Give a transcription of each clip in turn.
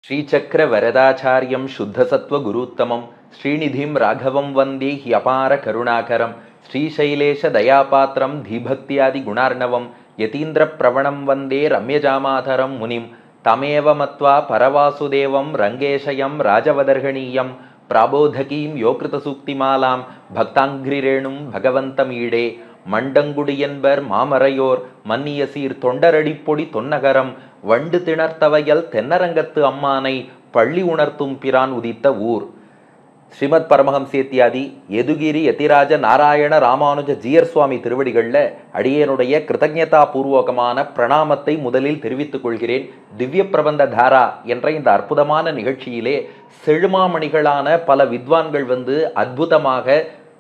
श्रीचक्र वरदाचार्यं शुद्धसत्त्वगुरुत्तमं श्रीनिधिं राघवं वन्दे ह्यपार करुणाकरं श्रीशैलेश दयापात्रं धीभक्त्यादिगुणार्णवं यतीन्द्रप्रवणं वन्दे रम्यजामातरं मुनिं तमेव मत्वा परवासुदेवं रङ्गेशयं राजवदर्हणीयं प्राबोधकीं योकृतसूक्तिमालां भक्ताङ्घ्रिरेणुं भगवन्तमीडे மண்டங்குடியன்பர் மாமறையோர் மன்னிய சீர் தொண்டரடிப்பொடி தொன்னகரம் வண்டு திணர்த்தவையல் தென்னரங்கத்து அம்மானை பள்ளி உணர்த்தும் பிரான் உதித்த ஊர். ஸ்ரீமத் பரமஹம்சேத்தியாதி யதுகிரி யதிராஜ நாராயண ராமானுஜ ஜீயர் சுவாமி திருவடிகளில் அடியனுடைய கிருதஜ்ஞதா பூர்வகமான பிரணாமத்தை முதலில் தெரிவித்துக் கொள்கிறேன். திவ்ய பிரபந்த தாரா என்ற இந்த அற்புதமான நிகழ்ச்சியிலே செழுமாமணிகளான பல வித்வான்கள் வந்து அற்புதமாக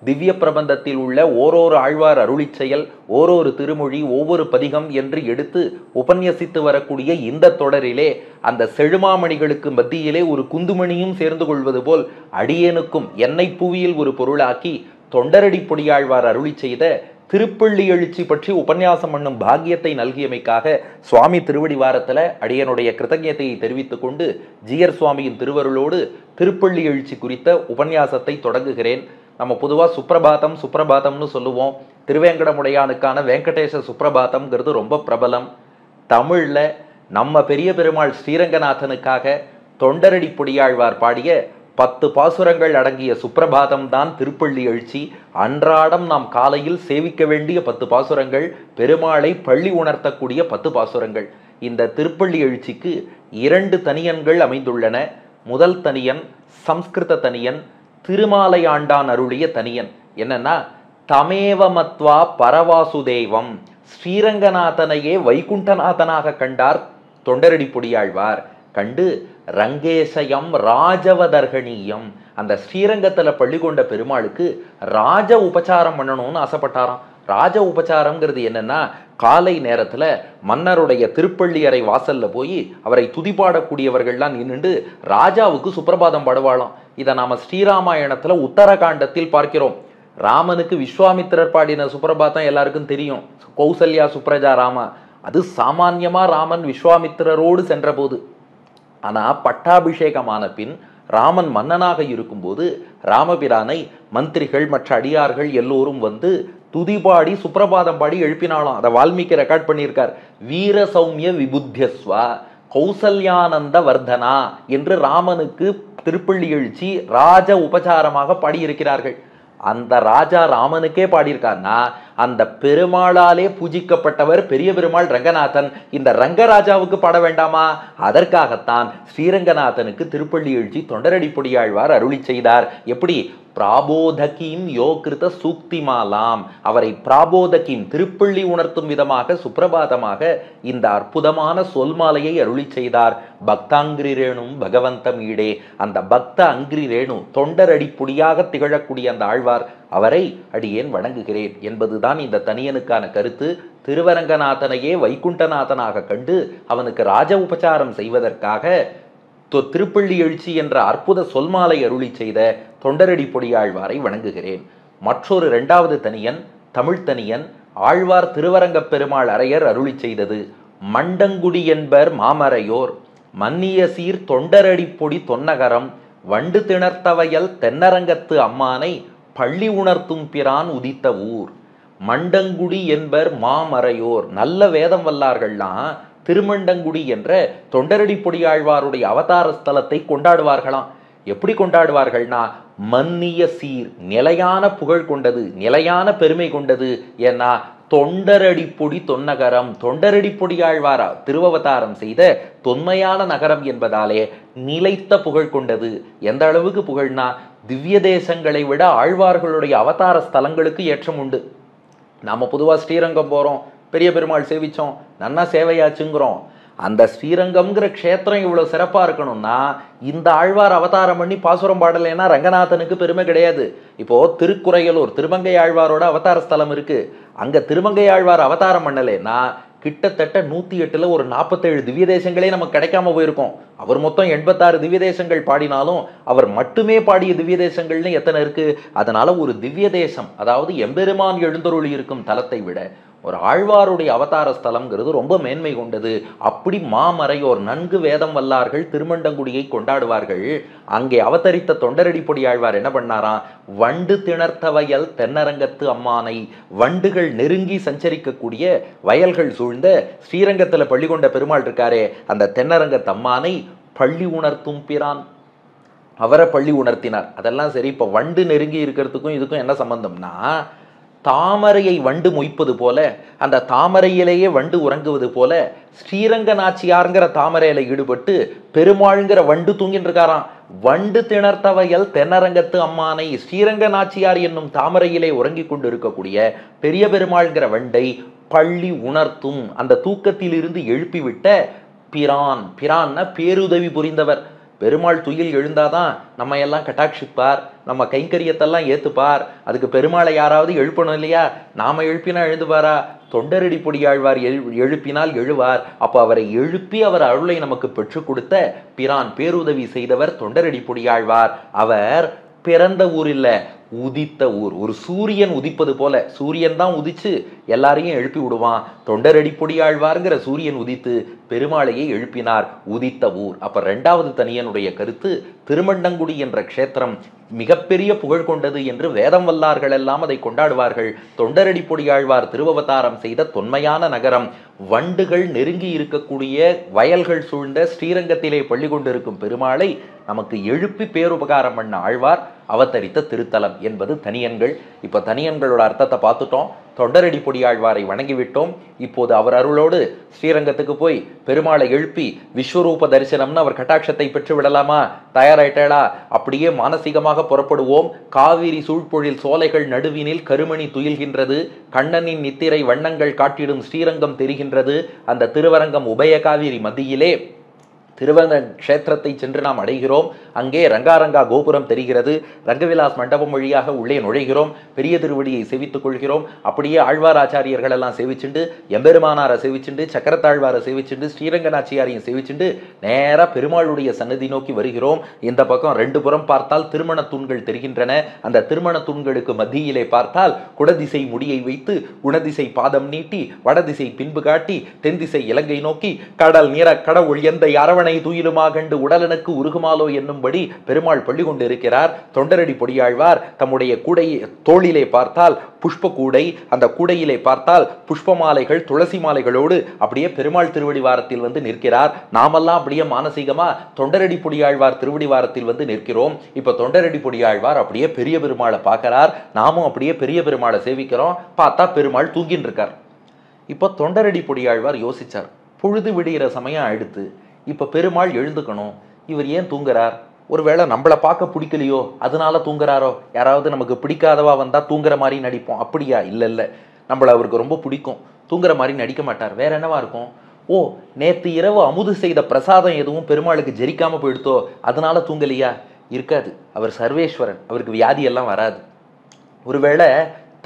திவ்ய பிரபந்தத்தில் உள்ள ஓரொரு ஆழ்வார் அருளி செயல், ஓரொரு திருமொழி, ஒவ்வொரு பதிகம் என்று எடுத்து உபன்யசித்து வரக்கூடிய இந்த தொடரிலே அந்த செழுமாமணிகளுக்கு மத்தியிலே ஒரு குந்துமணியும் சேர்ந்து கொள்வது போல் அடியேனுக்கும் என்னை புவியில் ஒரு பொருளாக்கி தொண்டரடி பொடியாழ்வார் அருளி செய்த திருப்பள்ளி எழுச்சி பற்றி உபன்யாசம் பண்ணும் பாக்கியத்தை நல்கியமைக்காக சுவாமி திருவடி வாரத்தில் அடியனுடைய கிருதஜ்ஞதையை தெரிவித்துக் கொண்டு ஜீயர் சுவாமியின் திருவருளோடு திருப்பள்ளி எழுச்சி குறித்த உபன்யாசத்தை தொடங்குகிறேன். நம்ம பொதுவாக சுப்ரபாதம்னு சொல்லுவோம். திருவேங்கடமுடையானுக்கான வெங்கடேச சுப்ரபாதம்ங்கிறது ரொம்ப பிரபலம். தமிழில் நம்ம பெரிய பெருமாள் ஸ்ரீரங்கநாதனுக்காக தொண்டரடி பொடியாழ்வார் பாடிய 10 பாசுரங்கள் அடங்கிய சுப்ரபாதம் தான் திருப்பள்ளி எழுச்சி. அன்றாடம் நாம் காலையில் சேவிக்க வேண்டிய 10 பாசுரங்கள், பெருமாளை பள்ளி உணர்த்தக்கூடிய 10 பாசுரங்கள். இந்த திருப்பள்ளி எழுச்சிக்கு 2 தனியன்கள் அமைந்துள்ளன. முதல் தனியன் சம்ஸ்கிருத தனியன், திருமாலை ஆண்டான் அருளிய தனியன். என்னன்னா, தமேவமத்வா பரவாசுதேவம், ஸ்ரீரங்கநாதனையே வைகுண்டநாதனாக கண்டார் தொண்டரடி பொடியாழ்வார். கண்டு ரங்கேசயம் ராஜவதர்கணீயம், அந்த ஸ்ரீரங்கத்துல பள்ளி கொண்ட பெருமாளுக்கு ராஜ உபச்சாரம் பண்ணணும்னு ஆசைப்பட்டாராம். ராஜ உபச்சாரம்ங்கிறது என்னன்னா, காலை நேரத்துல மன்னருடைய திருப்பள்ளி அறை வாசல்ல போய் அவரை துதிப்பாடக்கூடியவர்கள்லாம் நின்றுண்டு ராஜாவுக்கு சுப்பிரபாதம் பாடுவாளாம். இதை நாம ஸ்ரீராமாயணத்துல உத்தரகாண்டத்தில் பார்க்கிறோம். ராமனுக்கு விஸ்வாமித்திரர் பாடின சுப்பிரபாதம் எல்லாருக்கும் தெரியும், கௌசல்யா சுப்ரஜா ராமா. அது சாமான்யமா ராமன் விஸ்வாமித்திரரோடு சென்ற போது. ஆனா பட்டாபிஷேகமான பின் ராமன் மன்னனாக இருக்கும்போது ராமபிரானை மந்திரிகள் மற்ற அடியார்கள் எல்லோரும் வந்து துதிபாடி சுப்ரபாதம் பாடி எழுப்பினாலும். அதை வால்மீகி ரெக்கார்ட் பண்ணியிருக்கார். வீர சௌமிய விபுத்தியஸ்வா கௌசல்யானந்த வர்தனா என்று ராமனுக்கு திருப்பள்ளி எழுச்சி ராஜ உபச்சாரமாக பாடியிருக்கிறார்கள். அந்த ராஜா ராமனுக்கே பாடியிருக்காருன்னா, அந்த பெருமாளாலே பூஜிக்கப்பட்டவர் பெரிய பெருமாள் ரங்கநாதன். இந்த ரங்கராஜாவுக்கு பாட வேண்டாமா? அதற்காகத்தான் ஸ்ரீரங்கநாதனுக்கு திருப்பள்ளி எழுச்சி தொண்டரடி பொடியாழ்வார் அருளி செய்தார். எப்படி? பிராபோதகீம் யோகிருத சூக்திமாலாம், அவரை பிராபோதகீம் திருப்பள்ளி உணர்த்தும் விதமாக சுப்ரபாதமாக இந்த அற்புதமான சொல்மாலையை அருளி செய்தார். பக்தாங்கிரி ரேணும் பகவந்தம் ஈடே, அந்த பக்த அங்கிரி ரேணு தொண்டரடி பொடியாக திகழக்கூடிய அந்த ஆழ்வார், அவரை அடியேன் வணங்குகிறேன் என்பதுதான் இந்த தனியனுக்கான கருத்து. திருவரங்கநாதனையே வைகுண்டநாதனாக கண்டு அவனுக்கு ராஜ உபச்சாரம் செய்வதற்காக திருப்பள்ளி எழுச்சி என்ற அற்புத சொல்மாலை அருளி செய்த தொண்டரடி பொடியாழ்வாரை வணங்குகிறேன். மற்றொரு 2வது தனியன் தமிழ் தனியன், ஆழ்வார் திருவரங்கப் பெருமாள் அரையர் அருளி செய்தது. மண்டங்குடி என்பர் மாமறையோர் மன்னிய சீர் தொண்டரடி பொடி தொன்னகரம் வண்டு திணர்த்தவையல் தென்னரங்கத்து அம்மானை பள்ளி உணர்த்தும் பிரான் உதித்த ஊர். மண்டங்குடி என்பர் மாமறையோர், நல்ல வேதம் வல்லார்கள்லாம் திருமண்டங்குடி என்ற தொண்டரடி பொடியாழ்வாருடைய அவதார ஸ்தலத்தை கொண்டாடுவார்களாம். எப்படி கொண்டாடுவார்கள்னா, மன்னிய சீர், நிலையான புகழ் கொண்டது, நிலையான பெருமை கொண்டது. ஏன்னா தொண்டரடி பொடி தொன்னகரம், தொண்டரடி பொடியாழ்வாரா திருவவதாரம் செய்த தொன்மையான நகரம் என்பதாலே நிலைத்த புகழ் கொண்டது. எந்த அளவுக்கு புகழ்னா, திவ்ய தேசங்களை விட ஆழ்வார்களுடைய அவதார ஸ்தலங்களுக்கு ஏற்றம் உண்டு. நாம பொதுவா ஸ்ரீரங்கம் போறோம், பெரிய பெருமாள் சேவிச்சோம், நன்னா சேவையாச்சுங்கிறோம். அந்த ஸ்ரீரங்கம்ங்கிற க்ஷேத்திரம் இவ்வளவு சிறப்பா இருக்கணும்னா இந்த ஆழ்வார் அவதாரம் பண்ணி பாசுரம் பாடலைன்னா ரங்கநாதனுக்கு பெருமை கிடையாது. இப்போ திருக்குறையலூர் திருமங்கை ஆழ்வாரோட அவதார ஸ்தலம் இருக்கு. அங்க திருமங்கை ஆழ்வார் அவதாரம் பண்ணலைன்னா கிட்டத்தட்ட 108ல் ஒரு 47 திவ்ய தேசங்களே நமக்கு கிடைக்காம போயிருக்கும். அவர் மொத்தம் 86 திவ்ய தேசங்கள் பாடினாலும் அவர் மட்டுமே பாடிய திவ்ய தேசங்கள்னு எத்தனை இருக்கு? அதனால ஒரு திவ்ய தேசம், அதாவது எம்பெருமான் எழுந்தருளி இருக்கும் தலத்தை விட ஒரு ஆழ்வாருடைய அவதார ஸ்தலம்ங்கிறது ரொம்ப மேன்மை கொண்டது. அப்படி மாமறையோர் நன்கு வேதம் வல்லார்கள் திருமண்டங்குடியை கொண்டாடுவார்கள். அங்கே அவதரித்த தொண்டரடிப்பொடி ஆழ்வார் என்ன பண்ணாராம்? வண்டு திணர்த்த வயல் தென்னரங்கத்து அம்மானை, வண்டுகள் நெருங்கி சஞ்சரிக்கக்கூடிய வயல்கள் சூழ்ந்த ஸ்ரீரங்கத்துல பள்ளி கொண்ட பெருமாள் இருக்காரே அந்த தென்னரங்கத்து அம்மானை பள்ளி உணர்த்தும் பிரான், அவரை பள்ளி உணர்த்தினார். அதெல்லாம் சரி. இப்ப வண்டு நெருங்கி இருக்கிறதுக்கும் இதுக்கும் என்ன சம்பந்தம்னா, தாமரையை வண்டு மொய்ப்பது போல, அந்த தாமரையிலேயே வண்டு உறங்குவது போல, ஸ்ரீரங்க நாச்சியாருங்கிற தாமரையில ஈடுபட்டு பெருமாள்ங்கிற வண்டு தூங்கின்னு இருக்காராம். வண்டு திணர்த்த வயல் தென்னரங்கத்து அம்மானை, ஸ்ரீரங்க நாச்சியார் என்னும் தாமரையிலே உறங்கி கொண்டு இருக்கக்கூடிய பெரிய பெருமாள்ங்கிற வண்டை பள்ளி உணர்த்தும், அந்த தூக்கத்தில் இருந்து எழுப்பிவிட்ட பிரான், பிரான்னா பேருதவி புரிந்தவர். பெருமாள் துயில் எழுந்தாதான் நம்ம எல்லாம் கட்டாட்சிப்பார், நம்ம கைங்கரியத்தெல்லாம் ஏத்துப்பார். அதுக்கு பெருமாளை யாராவது எழுப்பணும் இல்லையா? நாம எழுப்பினா எழுந்துவாரா? தொண்டரடிப்பொடி ஆழ்வார் எழுப்பினால் எழுவார். அப்போ அவரை எழுப்பி அவர் அருளை நமக்கு பெற்றுக் கொடுத்த பிரான், பேருதவி செய்தவர் தொண்டரடிப்பொடி ஆழ்வார். அவர் பிறந்த ஊர் இல்ல, உதித்த ஊர். ஒரு சூரியன் உதிப்பது போல, சூரியன் தான் உதிச்சு எல்லாரையும் எழுப்பி விடுவான். தொண்டரடிப்பொடி ஆழ்வார்ங்கிற சூரியன் உதித்து பெருமாளையை எழுப்பினார், உதித்த ஊர். அப்ப இரண்டாவது தனியனுடைய கருத்து, திருமண்டங்குடி என்ற க்ஷேத்திரம் மிகப்பெரிய புகழ் கொண்டது என்று வேதம் வல்லார்கள் எல்லாம் அதை கொண்டாடுவார்கள். தொண்டரடிப்பொடி ஆழ்வார் திருவவதாரம் செய்த தொன்மையான நகரம், வண்டுகள் நெருங்கி இருக்கக்கூடிய வயல்கள் சூழ்ந்த ஸ்ரீரங்கத்திலே பள்ளி கொண்டிருக்கும் பெருமாளை நமக்கு எழுப்பி பேருபகாரம் பண்ண ஆழ்வார் அவதரித்த திருத்தலம் என்பது தனியன்கள். இப்ப தனியன்களோட அர்த்தத்தை பார்த்துட்டோம். தொண்டரடிப்பொடி ஆழ்வாரை வணங்கிவிட்டோம். இப்போது அவர் அருளோடு ஸ்ரீரங்கத்துக்கு போய் பெருமாளை எழுப்பி விஸ்வரூப தரிசனம்னு அவர் கட்டாட்சத்தை பெற்று விடலாமா? தயாராயிட்டா? அப்படியே மானசீகமாக புறப்படுவோம். காவிரி சூழ்பொழில் சோலைகள் நடுவினில் கருமணி துயில்கின்றது, கண்ணனின் நித்திரை வண்ணங்கள் காட்டிடும் ஸ்ரீரங்கம் தெரிகின்றது. அந்த திருவரங்கம் உபய காவிரி மத்தியிலே திருவரங்க க்ஷேத்திரத்தை சென்று நாம் அடைகிறோம். அங்கே ரங்காரங்கா கோபுரம் தெரிகிறது. ரங்கவிலாஸ் மண்டபம் வழியாக உள்ளே நுழைகிறோம். பெரிய திருவடியை சேவித்துக் கொள்கிறோம். அப்படியே ஆழ்வார் ஆச்சாரியர்கள் எல்லாம் சேவிச்சுண்டு, எம்பெருமானாரை சேவிச்சுண்டு, சக்கரத்தாழ்வாரை சேவிச்சுண்டு, ஸ்ரீரங்க நாச்சியாரையும் சேவிச்சுண்டு நேரா பெருமாளுடைய சன்னதி நோக்கி வருகிறோம். இந்த பக்கம் ரெண்டு புறம் பார்த்தால் திருமண தூண்கள் தெரிகின்றன. அந்த திருமண தூண்களுக்கு மத்தியிலே பார்த்தால் குடதிசை முடியை வைத்து குணதிசை பாதம் நீட்டி வடதிசை பின்பு காட்டி தென்திசை இலங்கை நோக்கி கடல் நீர கடவுள் எந்த அரவணை தூயிலுமா கண்டு உடலனுக்கு உருகுமாலோ என்னும்படி பெருமாள் பள்ளி கொண்டு இருக்கிறார். தொண்டரடிப்பொடி ஆழ்வார் தம்முடைய கூடை தோளிலே பார்த்தால் புஷ்ப கூடை, அந்த கூடையிலே பார்த்தால் புஷ்ப மாலைகள் துளசி மாலைகளோடு அப்படியே பெருமாள் திருவடி வாரத்தில் வந்து நிற்கிறார். நாமெல்லாம் அப்படியே மானசீகமா தொண்டரடிப்பொடி ஆழ்வார் திருவடி வாரத்தில் வந்து நிற்கிறோம். இப்ப தொண்டரடிப்பொடி ஆழ்வார் அப்படியே பெரிய பெருமாளை பார்க்கிறார். நாமும் அப்படியே பெரிய பெருமாளை சேவிக்கிறோம். பார்த்தா பெருமாள் தூங்கின்னு இருக்கார். இப்போ தொண்டரடிப்பொடி ஆழ்வார் யோசிச்சார், பொழுது விடுகிற சமயம் ஆயிடுத்து, இப்ப பெருமாள் எழுந்துக்கணும், இவர் ஏன் தூங்குறார்? ஒருவேளை நம்மளை பார்க்க பிடிக்கலையோ அதனால தூங்குறாரோ? யாராவது நமக்கு பிடிக்காதவா வந்தா தூங்குற மாதிரி நடிப்போம், அப்படியா? இல்ல, நம்மள அவருக்கு ரொம்ப பிடிக்கும், தூங்குற மாதிரி நடிக்க மாட்டார். வேற என்னவா இருக்கும்? ஓ, நேத்து இரவு அமுது செய்த பிரசாதம் எதுவும் பெருமாளுக்கு ஜெரிக்காம போயிடுத்தோ அதனால தூங்கலையா? இருக்காது. அவர் சர்வேஸ்வரன், அவருக்கு வியாதி எல்லாம் வராது. ஒருவேளை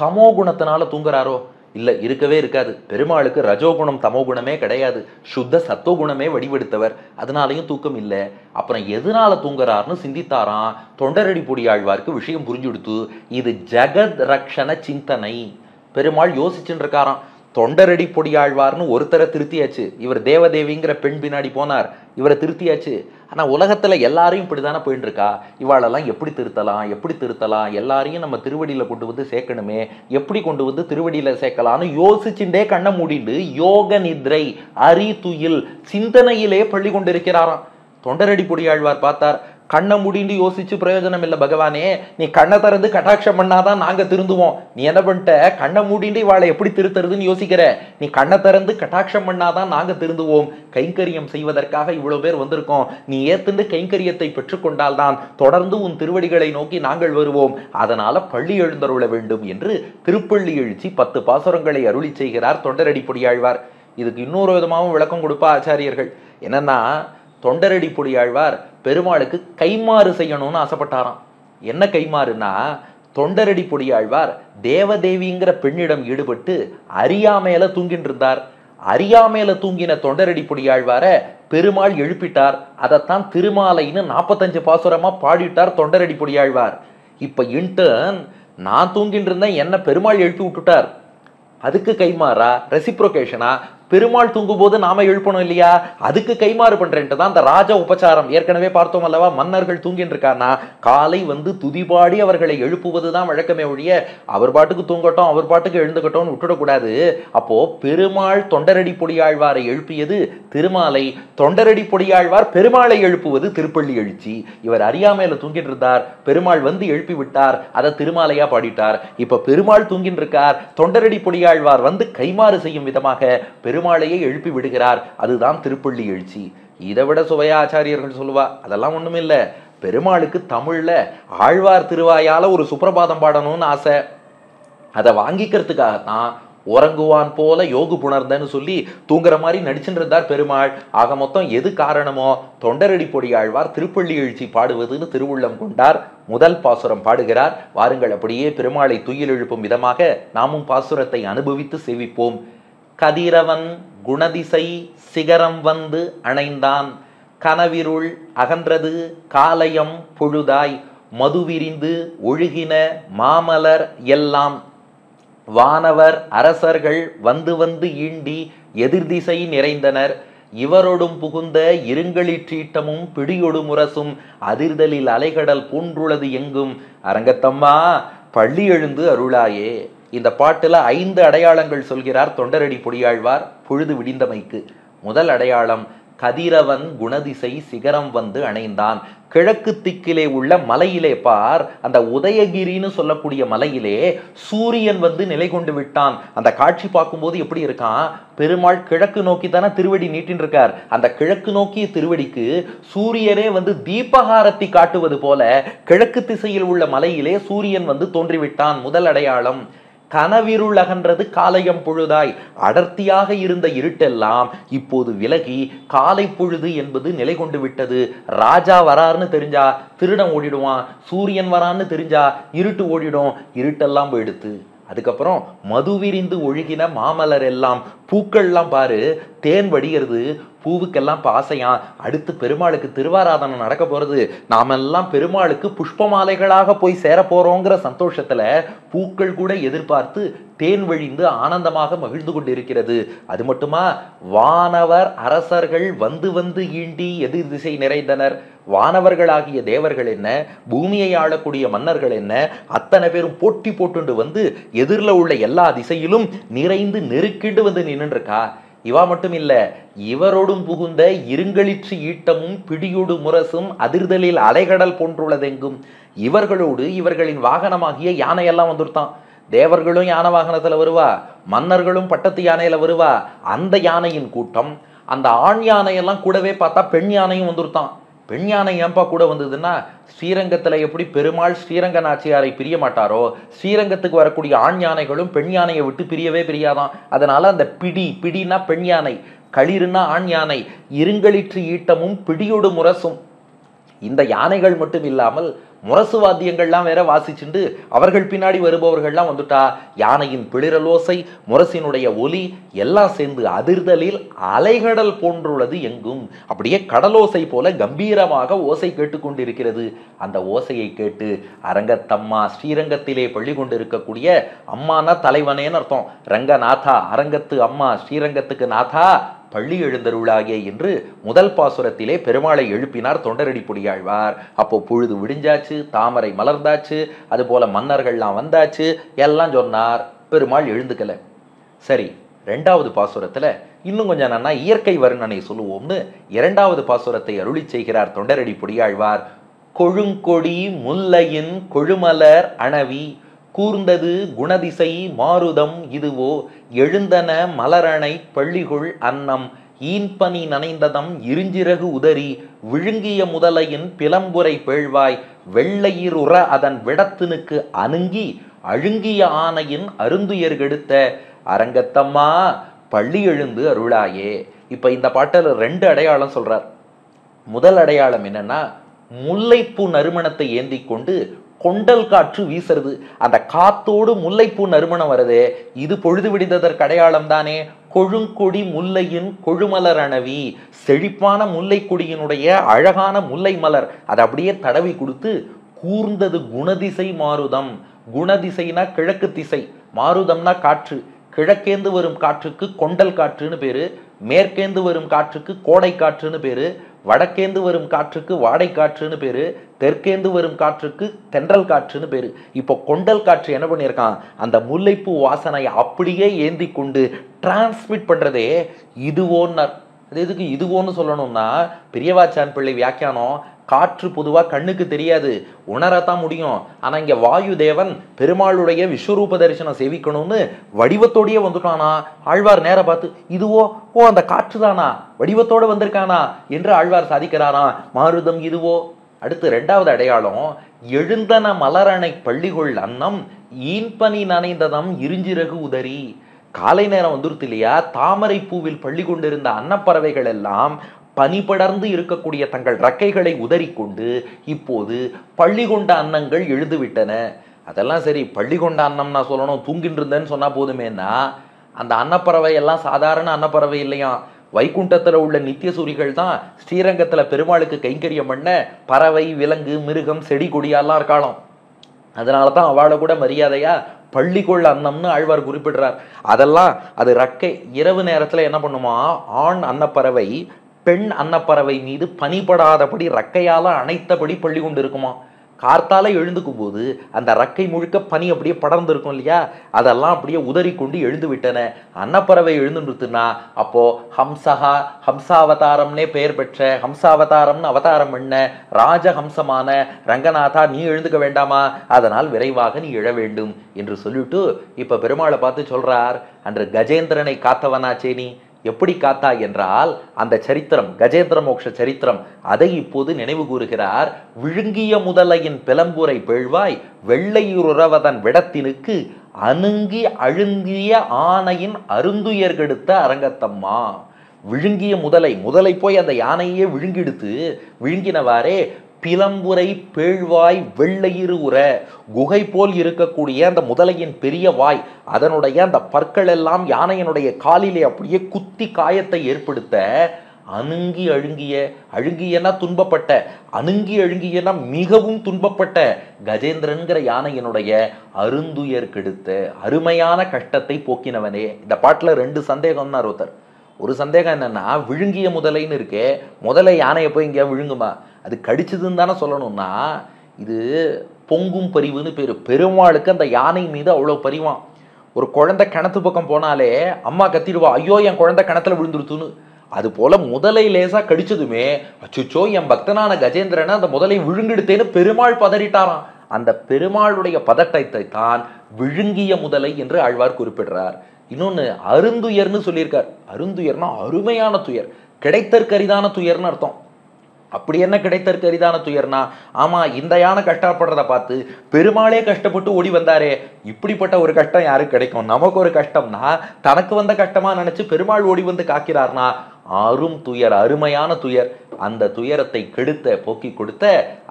தமோ குணத்தினால தூங்குறாரோ? இல்ல, இருக்கவே இருக்காது. பெருமாளுக்கு ரஜோகுணம் தமோகுணமே கிடையாது, சுத்த சத்துவகுணமே வடிவெடுத்தவர், அதனாலையும் தூக்கம் இல்லை. அப்புறம் எதனால தூங்குறாருன்னு சிந்தித்தாராம். தொண்டரடிப்பொடி ஆழ்வாருக்கு விஷயம் புரிஞ்சுடுத்து. இது ஜெகத் ரக்ஷண சிந்தனை. பெருமாள் யோசிச்சுட்டு இருக்காராம். தொண்டரடிப்பொடி ஆழ்வார்னு ஒருத்தரை திருத்தியாச்சு, இவர் தேவதேவிங்கிற பெண் பின்னாடி போனார், இவரை திருத்தியாச்சு. ஆனா உலகத்துல எல்லாரையும் இப்படிதானே போயிட்டு இருக்கா, இவாளெல்லாம் எப்படி திருத்தலாம், எல்லாரையும் நம்ம திருவடியில கொண்டு வந்து சேர்க்கணுமே, எப்படி கொண்டு வந்து திருவடியில சேர்க்கலாம்னு யோசிச்சுட்டே கண்ணை மூடிண்டு யோக நித்ரை அரிதுயில் சிந்தனையிலே பள்ளி கொண்டிருக்கிறாராம். தொண்டரடிப்பொடி ஆழ்வார் பார்த்தார், கண்ணை மூடிண்டு யோசிச்சு பிரயோஜனம் இல்லை பகவானே, நீ கண்ணை திறந்து கட்டாட்சம் பண்ணாதான் நாங்க திருந்துவோம். நீ என்ன பண்ணிட்ட, கண்ணை மூடிண்டு இவாளை எப்படி திருத்துறதுன்னு யோசிக்கிற, நீ கண்ணை திறந்து கட்டாட்சம் பண்ணாதான் நாங்க திருந்துவோம். கைங்கரியம் செய்வதற்காக இவ்வளவு பேர் வந்திருக்கோம், நீ ஏத்துண்டு கைங்கரியத்தை பெற்றுக்கொண்டால் தான் தொடர்ந்து உன் திருவடிகளை நோக்கி நாங்கள் வருவோம். அதனால பள்ளி எழுந்தருள வேண்டும் என்று திருப்பள்ளி எழுச்சி 10 பாசுரங்களை அருளி செய்கிறார் தொண்டரடிப்பொடி ஆழ்வார். இதுக்கு இன்னொரு விதமாகவும் விளக்கம் கொடுப்பா ஆச்சாரியர்கள். என்னன்னா, தொண்டரடிப்பொடி ஆழ்வார் பெருமாளுக்கு கைமாறு செய்யணும்னு ஆசைப்பட்டாராம். என்ன கைமாறுனா, தொண்டரடிப்பொடி ஆழ்வார் தேவதேவிங்கிற பெண்ணிடம் ஈடுபட்டு அறியாமையில தூங்கிட்டு இருந்தார். அறியாமையில தூங்கின தொண்டரடிப்பொடி ஆழ்வார பெருமாள் எழுப்பிட்டார். அதைத்தான் திருமாலைன்னு 45 பாசுரமா பாடிட்டார் தொண்டரடிப்பொடி ஆழ்வார். இப்ப இன்டர்ன் நான் தூங்கிட்டு இருந்தேன், என்ன பெருமாள் எழுப்பி விட்டுட்டார். அதுக்கு கைமாறா ரெசிப்ரோகேஷனா பெருமாள் தூங்கும் போது நாம எழுப்பணும் இல்லையா, அதுக்கு கைமாறு பண்றேன்ட்டு தான் அந்த ராஜ உபச்சாரம். ஏற்கனவே பார்த்தோம் அல்லவா, மன்னர்கள் தூங்கின்னு இருக்காருன்னா காலை வந்து துதிபாடி அவர்களை எழுப்புவதுதான் வழக்கமே ஒழிய அவர் பாட்டுக்கு தூங்கட்டும் அவர் பாட்டுக்கு எழுந்துக்கட்டும் விட்டுடக்கூடாது. அப்போ பெருமாள் தொண்டரடி பொடியாழ்வாரை எழுப்பியது திருமாலை, தொண்டரடி பொடியாழ்வார் பெருமாளை எழுப்புவது திருப்பள்ளி எழுச்சி. இவர் அறியாமையில தூங்கிட்டு இருந்தார், பெருமாள் வந்து எழுப்பி விட்டார், அதை திருமாலையா பாடிட்டார். இப்ப பெருமாள் தூங்கின்னு இருக்கார், தொண்டரடி பொடியாழ்வார் வந்து கைமாறு செய்யும் விதமாக பெருமாளையே எழுப்பி விடுகிறார், அதுதான் திருப்பள்ளி எழுச்சி. இதை விட சுவையா ஆச்சாரியர்கள் சொல்லுவா, அதெல்லாம் ஒண்ணும் இல்ல, பெருமாளுக்கு தமிழ்ல ஆழ்வார் திருவாயால ஒரு சுப்பிரபாதம் பாடணும்னு ஆசை, அதை வாங்கிக்கிறதுக்காகத்தான் உறங்குவான் போல யோகு புணர்ந்தன்னு சொல்லி தூங்குற மாதிரி நடிச்சுட்டு இருந்தார் பெருமாள். ஆக மொத்தம் எது காரணமோ தொண்டரடி பொடியாழ்வார் திருப்பள்ளி எழுச்சி பாடுவதுன்னு திருவுள்ளம் கொண்டார். முதல் பாசுரம் பாடுகிறார். வாருங்கள் அப்படியே பெருமாளை துயில் எழுப்பும் விதமாக நாமும் பாசுரத்தை அனுபவித்து சேவிப்போம். கதிரவன் குணதிசை சிகரம் வந்து அணைந்தான், கனவிருள் அகன்றது காலையம் பொழுதாய், மதுவிரிந்து ஒழுகின மாமலர் எல்லாம், வானவர் அரசர்கள் வந்து வந்து ஈண்டி எதிர்திசை நிறைந்தனர், இவரொடும் புகுந்த இருங்களிற்றீட்டமும் பிடியொடு முரசும் அதிர்தலில் அலைகடல் பூன்றுள்ளது எங்கும். அரங்கத்தம்மா பள்ளி எழுந்து அருளாயே. இந்த பாட்டுல 5 அடையாளங்கள் சொல்கிறார் தொண்டரடி பொடியாழ்வார் பொழுது விடிந்தமைக்கு. முதல் அடையாளம், கதிரவன் குணதிசை சிகரம் வந்து அணைந்தான். கிழக்கு திக்கிலே உள்ள மலையிலே பார், அந்த உதயகிரின்னு சொல்லக்கூடிய மலையிலே சூரியன் வந்து நிலை கொண்டு விட்டான். அந்த காட்சி பார்க்கும்போது எப்படி இருக்கான், பெருமாள் கிழக்கு நோக்கி தானே திருவடி நீட்டின் இருக்கார், அந்த கிழக்கு நோக்கிய திருவடிக்கு சூரியனே வந்து தீபகாரத்தை காட்டுவது போல கிழக்கு திசையில் உள்ள மலையிலே சூரியன் வந்து தோன்றிவிட்டான். முதல் அடையாளம். கனவிருள் அகன்றது காலையம் பொழுதாய், அடர்த்தியாக இருந்த இருட்டெல்லாம் இப்போது விலகி காலை பொழுது என்பது நிலை கொண்டு விட்டது. ராஜா வராருன்னு தெரிஞ்சா திருடன் ஓடிடுவான், சூரியன் வரான்னு தெரிஞ்சா இருட்டு ஓடிடும், இருட்டெல்லாம் போயிடுத்து. அதுக்கப்புறம் மதுவிரிந்து ஒழுகின மாமலர் எல்லாம், பூக்கள்லாம் பாரு தேன் வடிகிறது, பூவுக்கெல்லாம் பாசையா. அடுத்து பெருமாளுக்கு திருவாராதனை நடக்க போறது, நாமெல்லாம் பெருமாளுக்கு புஷ்ப மாலைகளாக போய் சேர போறோங்கிற சந்தோஷத்துல பூக்கள் கூட எதிர்பார்த்து தேன் வழிந்து ஆனந்தமாக மகிழ்ந்து கொண்டிருக்கிறது. அது மட்டுமா, வானவர் அரசர்கள் வந்து வந்து ஈண்டி எதிர் திசை நிறைந்தனர். வானவர்களாகிய தேவர்கள் என்ன, பூமியை ஆளக்கூடிய மன்னர்கள் என்ன, அத்தனை பேரும் போட்டி போட்டுண்டு வந்து எதிரில் உள்ள எல்லா திசையிலும் நிறைந்து நெருக்கிண்டு வந்து நின்றுருக்கா. இவா மட்டும் இல்ல, இவரோடும் புகுந்த இருங்களிற்று ஈட்டமும் பிடியோடு முரசும் அதிர்தலில் அலைகடல் போன்றுள்ளதெங்கும். இவர்களோடு இவர்களின் வாகனமாகிய யானையெல்லாம் வந்துருத்தான். தேவர்களும் யானை வாகனத்துல வருவா, மன்னர்களும் பட்டத்து யானையில வருவா. அந்த யானையின் கூட்டம், அந்த ஆண் யானையெல்லாம் கூடவே பார்த்தா பெண் யானையும் வந்துருத்தான். பெண் யானை ஏன்பா கூட வந்ததுன்னா, ஸ்ரீரங்கத்துல எப்படி பெருமாள் ஸ்ரீரங்க நாச்சியாரை பிரிய மாட்டாரோ, ஸ்ரீரங்கத்துக்கு வரக்கூடிய ஆண் யானைகளும் பெண் யானையை விட்டு பிரியவே பிரியாதான். அதனால அந்த பிடினா பெண் யானை, களிறுனா ஆண் யானை, இருங்களிற்று ஈட்டமும் பிடியோடு முரசும். இந்த யானைகள் மட்டும் இல்லாமல் முரசு வாத்தியங்கள்லாம் வேற வாசிச்சுண்டு அவர்கள் பின்னாடி வருபவர்கள்லாம் வந்துட்டா. யானையின் பிளிரலோசை, முரசினுடைய ஒலி எல்லாம் சேர்ந்து அதிர்தலில் அலைகடல் போன்றுள்ளது எங்கும். அப்படியே கடலோசை போல கம்பீரமாக ஓசை கேட்டுக்கொண்டிருக்கிறது. அந்த ஓசையை கேட்டு அரங்கத்தம்மா, ஸ்ரீரங்கத்திலே பள்ளி கொண்டிருக்கக்கூடிய அம்மானா தலைவனேன்னு அர்த்தம், ரங்கநாதா அரங்கத்து அம்மா, ஸ்ரீரங்கத்துக்கு நாதா பள்ளி எழுந்தருளாகிய என்று முதல் பாசுரத்திலே பெருமாளை எழுப்பினார் தொண்டரடி பொடியாழ்வார். அப்போ பொழுது விடிஞ்சாச்சு, தாமரை மலர்ந்தாச்சு, அது போல மன்னர்கள்லாம் வந்தாச்சு, எல்லாம் சொன்னார். பெருமாள் எழுந்துக்கல. சரி, 2வது பாசுரத்துல இன்னும் கொஞ்சம் என்னன்னா இயற்கை வர்ணனை சொல்லுவோம்னு 2வது பாசுரத்தை அருளி செய்கிறார் தொண்டரடி பொடியாழ்வார். கொழுங்கொடி முல்லையின் கொழுமலர் அணவி, கூர்ந்தது குணதிசை மாருதம் இதுவோ, எழுந்தன மலரணை பள்ளிகுள் அன்னம், ஈன்பனி நனைந்ததம் இருஞ்சிறகு உதறி, விழுங்கிய முதலையின் பிளம்புரை பேழ்வாய், வெள்ளையிருற அதன் விடத்தினுக்கு அணுங்கி, அழுங்கிய ஆனையின் அருந்துயர்கெடுத்த அரங்கத்தம்மா பள்ளி எழுந்து அருளாயே. இப்ப இந்த பாட்டில் 2 அடையாளம் சொல்றார். முதல் அடையாளம் என்னன்னா, முல்லைப்பூ நறுமணத்தை ஏந்தி கொண்டு கொண்டல் காற்று வீசுறது. அந்த காத்தோடு முல்லைப்பூ நறுமணம் வருதே, இது பொழுது விடிந்ததற்கு அடையாளம் தானே. கொழுங்கொடி முல்லையின் கொழுமலர் அணவி, செழிப்பான முல்லை கொடியினுடைய அழகான முல்லை மலர், அதை அப்படியே தடவி கொடுத்து, கூர்ந்தது குணதிசை மாருதம். குணதிசைனா கிழக்கு திசை, மாருதம்னா காற்று. கிழக்கேந்து வரும் காற்றுக்கு கொண்டல் காற்றுன்னு பேரு, மேற்கேந்து வரும் காற்றுக்கு கோடை காற்றுன்னு பேரு, வடக்கேந்து வரும் காற்றுக்கு வாடை காற்றுன்னு பேரு, தெற்கேந்து வரும் காற்றுக்கு தென்றல் காற்றுன்னு பேரு. இப்போ கொண்டல் காற்று என்ன பண்ணியிருக்கான், அந்த முல்லைப்பூ வாசனையை அப்படியே ஏந்தி கொண்டு டிரான்ஸ்மிட் பண்றதே இதுவோன்னார். அது எதுக்கு இதுவோன்னு சொல்லணும்னா, பெரியவாச்சான் பிள்ளை வியாக்கியானம், காற்று பொதுவா கண்ணுக்கு தெரியாது, உணரத்தான் முடியும். ஆனா இங்க வாயு தேவன் பெருமாளுடைய விஸ்வரூப தரிசனம் சேவிக்கணும்னு வடிவத்தோடயே வந்துட்டானா. ஆழ்வார் நேர பார்த்து இதுவோ, ஓ அந்த காற்று தானா, வடிவத்தோட வந்திருக்கானா என்று ஆழ்வார் சாதிக்கிறாராம். மாருதம் இதுவோ. அடுத்து இரண்டாவது அடையாளம், எழுந்தன மலரணை பள்ளிகொள் அன்னம் ஈன்பனி நனைந்ததம் இருஞ்சிறகு உதறி. காலை நேரம் வந்துருத்து இல்லையா, தாமரை பூவில் பள்ளி கொண்டிருந்த அன்னப்பறவைகள் எல்லாம் பனி படர்ந்து இருக்கக்கூடிய தங்கள் ரக்கைகளை உதறிக்கொண்டு இப்போது பள்ளி கொண்ட அன்னங்கள் எழுந்துவிட்டன. அதெல்லாம் சரி, பள்ளி கொண்ட அன்னம் நான் சொல்லணும், தூங்கிட்டு இருந்தேன்னு சொன்னா போதுமேனா, அந்த அன்னப்பறவை எல்லாம் சாதாரண அன்னப்பறவை இல்லையா, வைகுண்டத்துல உள்ள நித்திய சூரிகள் தான் ஸ்ரீரங்கத்துல பெருமாளுக்கு கைங்கரியம் பண்ண பறவை, விலங்கு, மிருகம், செடி கொடியெல்லாம் இருக்காளாம். அதனாலதான் அவளை கூட மரியாதையா பள்ளிக்கொள் அன்னம்னு ஆழ்வார் குறிப்பிடுறார். அதெல்லாம் அது ரக்கை. இரவு நேரத்துல என்ன பண்ணுமா, ஆண் அன்னப்பறவை பெண் அன்னப்பறவை மீது பனிபடாதபடி ரக்கையால அணைத்தபடி பள்ளி கொண்டு இருக்குமா. கார்த்தால எழுந்துக்கும் போது அந்த ரக்கை முழுக்க பனி அப்படியே படர்ந்து இருக்கும் இல்லையா, அதெல்லாம் அப்படியே உதறி கொண்டு எழுந்து விட்டன. அன்னப்பறவை எழுந்துருத்துனா அப்போ ஹம்சஹா, ஹம்சாவதாரம்னே பெயர் பெற்ற, ஹம்சாவதாரம்னு அவதாரம் பண்ண ராஜஹம்சமான ரங்கநாதா நீ எழுந்துக்க வேண்டாமா, அதனால் விரைவாக நீ எழ வேண்டும் என்று சொல்லிட்டு இப்ப பெருமாளை பார்த்து சொல்றார், அன்று கஜேந்திரனை காத்தவனாச்சே நீ எப்படி காத்தா என்றால் அந்த சரித்திரம், கஜேந்திர மோட்ச சரித்திரம், அதை இப்போது நினைவு கூறுகிறார். விழுங்கிய முதலையின் பிளம்புரை பேழ்வாய் வெள்ளையுறவதன் விடத்தினுக்கு அணுங்கி அழுங்கிய ஆனையின் அருந்துயர்கெடுத்த அரங்கத்தம்மா. விழுங்கிய முதலை போய் அந்த யானையே விழுங்கிடுத்து, விழுங்கினவாறே பிளம்புரை பேழ்வாய் வெள்ளையிரு உற, குகை போல் இருக்கக்கூடிய அந்த முதலையின் பெரிய வாய், அதனுடைய அந்த பற்கள் எல்லாம் யானையினுடைய காலிலே அப்படியே குத்தி காயத்தை ஏற்படுத்த, அணுங்கி அழுங்கிய, அழுங்கியனா துன்பப்பட்ட, அணுங்கி அழுங்கியனா மிகவும் துன்பப்பட்ட கஜேந்திரன்கிற யானையினுடைய அருந்துயர் கெடுத்த அருமையான கஷ்டத்தை போக்கினவனே. இந்த பாட்டுல ரெண்டு சந்தேகம்னா ஒருத்தர். ஒரு சந்தேகம் என்னன்னா, விழுங்கிய முதலைன்னு இருக்கே, முதலை யானையை போய் இங்கே விழுங்குமா, அது கடிச்சதுன்னு தானே சொல்லணும்னா, இது பொங்கும் பரிவுன்னு பேரு. பெருமாளுக்கு அந்த யானை மீது அவ்வளவு பரிவான். ஒரு குழந்தை கிணத்து பக்கம் போனாலே அம்மா கத்திடுவா, ஐயோ என் குழந்தை கிணத்துல விழுந்துருத்துன்னு. அது போல முதலை லேசா கடிச்சதுமே அச்சுச்சோ என் பக்தனான கஜேந்திரனை அந்த முதலை விழுங்கிடுத்தேன்னு பெருமாள் பதறிட்டாராம். அந்த பெருமாளுடைய பதட்டத்தை தான் விழுங்கிய முதலை என்று ஆழ்வார் குறிப்பிடுறார். இன்னொன்னு அருந்துயர்னு சொல்லியிருக்கார். அருந்துயர்னா அருமையான துயர், கிடைத்தற்கரிதான துயர்னு அர்த்தம். அப்படி என்ன கிடைத்தற்கரிதான துயர்னா, ஆமா இந்த யானை கஷ்டப்படுறத பார்த்து பெருமாளே கஷ்டப்பட்டு ஓடி வந்தாரே, இப்படிப்பட்ட ஒரு கஷ்டம் யாருக்கு கிடைக்கும்? நமக்கு ஒரு கஷ்டம்னா தனக்கு வந்த கஷ்டமா நினைச்சு பெருமாள் ஓடி வந்து காக்கிறார்னா அரும் துயர், அருமையான துயர். அந்த துயரத்தை கெடுத்த போக்கி கொடுத்த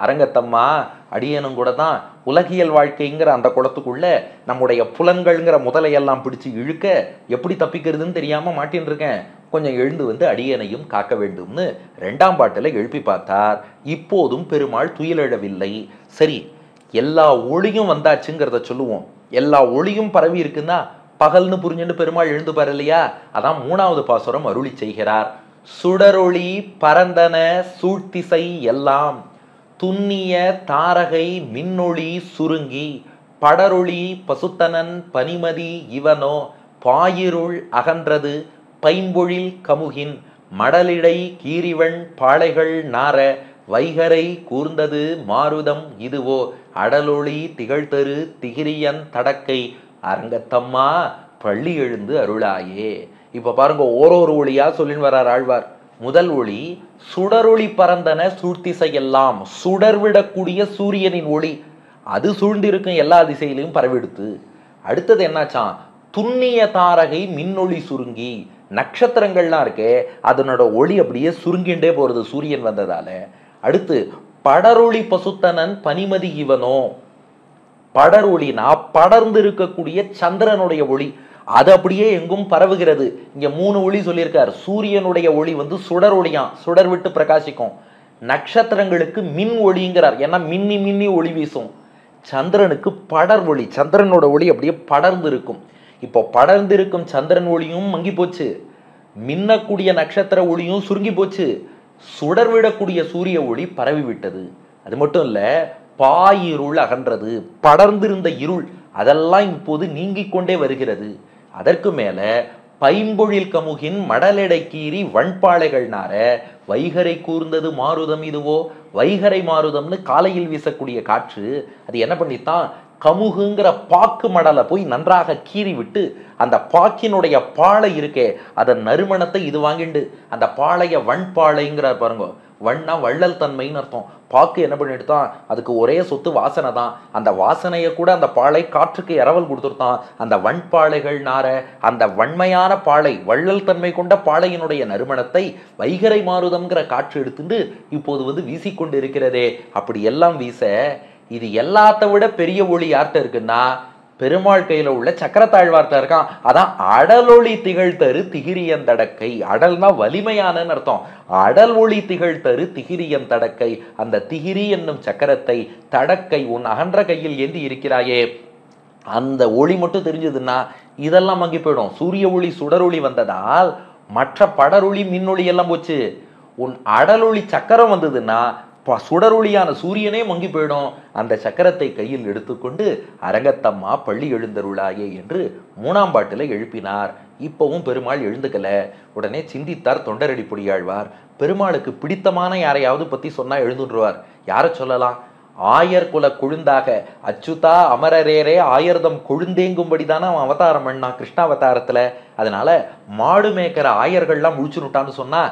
அரங்கத்தம்மா அடியனும் கூட தான் உலகியல் வாழ்க்கைங்கிற அந்த குளத்துக்குள்ள நம்முடைய புலன்கள்ங்கிற முதலையெல்லாம் பிடிச்சு இழுக்க எப்படி தப்பிக்கிறதுன்னு தெரியாம மாட்டின்னு இருக்கேன், கொஞ்சம் எழுந்து வந்து அடியனையும் காக்க வேண்டும்னு ரெண்டாம் பாட்டுல எழுப்பி பார்த்தார். இப்போதும் பெருமாள் துயிலெழவில்லை. சரி, எல்லா ஒளியும் வந்தாச்சுங்கிறத சொல்லுவோம். எல்லா ஒளியும் பரவி இருக்குன்னா பகல்னு புரிஞ்சுட்டு பெருமாள் எழுந்துப்பார் இல்லையா, அதான் மூணாவது பாசுரம் அருளி செய்கிறார். சுடரொளி பரந்தன சூழ்த்திசை எல்லாம் துன்னிய தாரகை மின்னொளி சுருங்கி படரொளி பசுத்தனன் பனிமதி இவனோ பாயிருள் அகன்றது பைம்பொழில் கமுகின் மடலிடை கீரிவன் பாளைகள் நார வைகரை கூர்ந்தது மாருதம் இதுவோ அடலொளி திகழ்தரு திகிரியன் தடக்கை அரங்கத்தம்மா பள்ளி எழுந்து அருளாயே. இப்ப பாருங்க, ஓரோரு ஒளியா சொல்லின்னு வர்றார் ஆழ்வார். முதல் ஒளி சுடரொளி பரந்தன சூழ்த்திசையெல்லாம், சுடர்விடக்கூடிய சூரியனின் ஒளி அது சூழ்ந்திருக்கும் எல்லா திசையிலையும் பரவெடுத்து. அடுத்தது என்னாச்சான், துன்னிய தாரகை மின்னொளி சுருங்கி, நட்சத்திரங்கள்லாம் இருக்கே அதனோட ஒளி அப்படியே சுருங்கின்றே போறது சூரியன் வந்ததால. அடுத்து படரொளி பசுத்தனன் பனிமதி இவனோ, படரொளினா படர்ந்து இருக்கக்கூடிய சந்திரனுடைய ஒளி அது அப்படியே எங்கும் பரவுகிறது. இங்க 3 ஒளி சொல்லியிருக்கார். சூரியனுடைய ஒளி வந்து சுடர் ஒளியாம், சுடர் விட்டு பிரகாசிக்கும். நட்சத்திரங்களுக்கு மின் ஒளிங்கிறார், ஏன்னா மின்னி மின்னி ஒளி வீசும். சந்திரனுக்கு படர் ஒளி, சந்திரனோட ஒளி அப்படியே படர்ந்து இருக்கும். இப்போ படர்ந்திருக்கும் சந்திரன் ஒளியும் மங்கி போச்சு, மின்னக்கூடிய நட்சத்திர ஒளியும் சுருங்கி போச்சு, சுடர்விடக்கூடிய சூரிய ஒளி பரவி விட்டது. அது மட்டும் இல்ல, பாயிருள் அகன்றது, படர்ந்திருந்த இருள் அதெல்லாம் இப்போது நீங்கிக் கொண்டே வருகிறது. அதற்கு மேல பைம்பொழில் கமுகின் மடலெடை கீறி வண்பாளைகள் நார வைகரை கூர்ந்தது மாருதம் இதுவோ. வைகரை மாருதம்னு காலையில் வீசக்கூடிய காற்று அது என்ன பண்ணித்தான், கமுகுங்கிற பாக்கு மடலை போய் நன்றாக கீறி விட்டு அந்த பாக்கினுடைய பாலை இருக்கே அதன் நறுமணத்தை இது வாங்கிண்டு அந்த பாளைய வண்பாளைங்கிறார் பாருங்க. வண்ணா வள்ளல் தன்மைன்னு அர்த்தம். பாக்கு என்ன பண்ணிட்டுதான், அதுக்கு ஒரே சொத்து வாசனை தான். அந்த வாசனையை கூட அந்த பாலை காற்றுக்கு இரவல் கொடுத்துருத்தான். அந்த வண்பாளைகள் நார அந்த வன்மையான பாலை, வள்ளல் தன்மை கொண்ட பாளையினுடைய நறுமணத்தை வைகரை மாருதம்ங்கிற காற்று எடுத்துட்டு இப்போது வீசிக்கொண்டு இருக்கிறதே. அப்படி எல்லாம் வீச இது எல்லாத்த விட பெரிய ஒளி யார்கிட்ட இருக்குன்னா பெருமாள் கையில உள்ள சக்கரத்தாழ்வார்த்த இருக்கான். அதான் அடலொளி திகழ்தரு திகிரியன் தடக்கை. அடல்னா வலிமையான அர்த்தம். அடல் ஒளி திகழ்தரு திகிரியன் தடக்கை. அந்த திகிரி என்னும் சக்கரத்தை தடக்கை உன் அகன்ற கையில் ஏந்தி இருக்கிறாயே, அந்த ஒளி மட்டும் தெரிஞ்சதுன்னா இதெல்லாம் மங்கி போயிடும். சூரிய ஒளி சுடரொளி வந்ததால் மற்ற படரொளி மின்னொளி எல்லாம் போச்சு. உன் அடலொளி சக்கரம் வந்ததுன்னா சுடரொளியான சூரியனே மங்கி போயிடும். அந்த சக்கரத்தை கையில் எடுத்துக்கொண்டு அரங்கத்தம்மா பள்ளி எழுந்தருளாயே என்று 3ஆம் பாட்டுல எழுப்பினார். இப்பவும் பெருமாள் எழுந்துக்கல. உடனே சிந்தித்தார் தொண்டரடி பொடியாழ்வார். பெருமாளுக்கு பிடித்தமான யாரையாவது பத்தி சொன்னா எழுந்துருவார். யாரை சொல்லலாம்? ஆயர் குல கொழுந்தாக அச்சுதா அமரரேரே ஆயர்தம் கொழுந்தேங்கும்படிதானே அவன் அவதாரம் பண்ணா கிருஷ்ணாவதாரத்துல. அதனால மாடு மேய்க்கிற ஆயர்கள்லாம் முழிச்சுட்டான்னு சொன்னா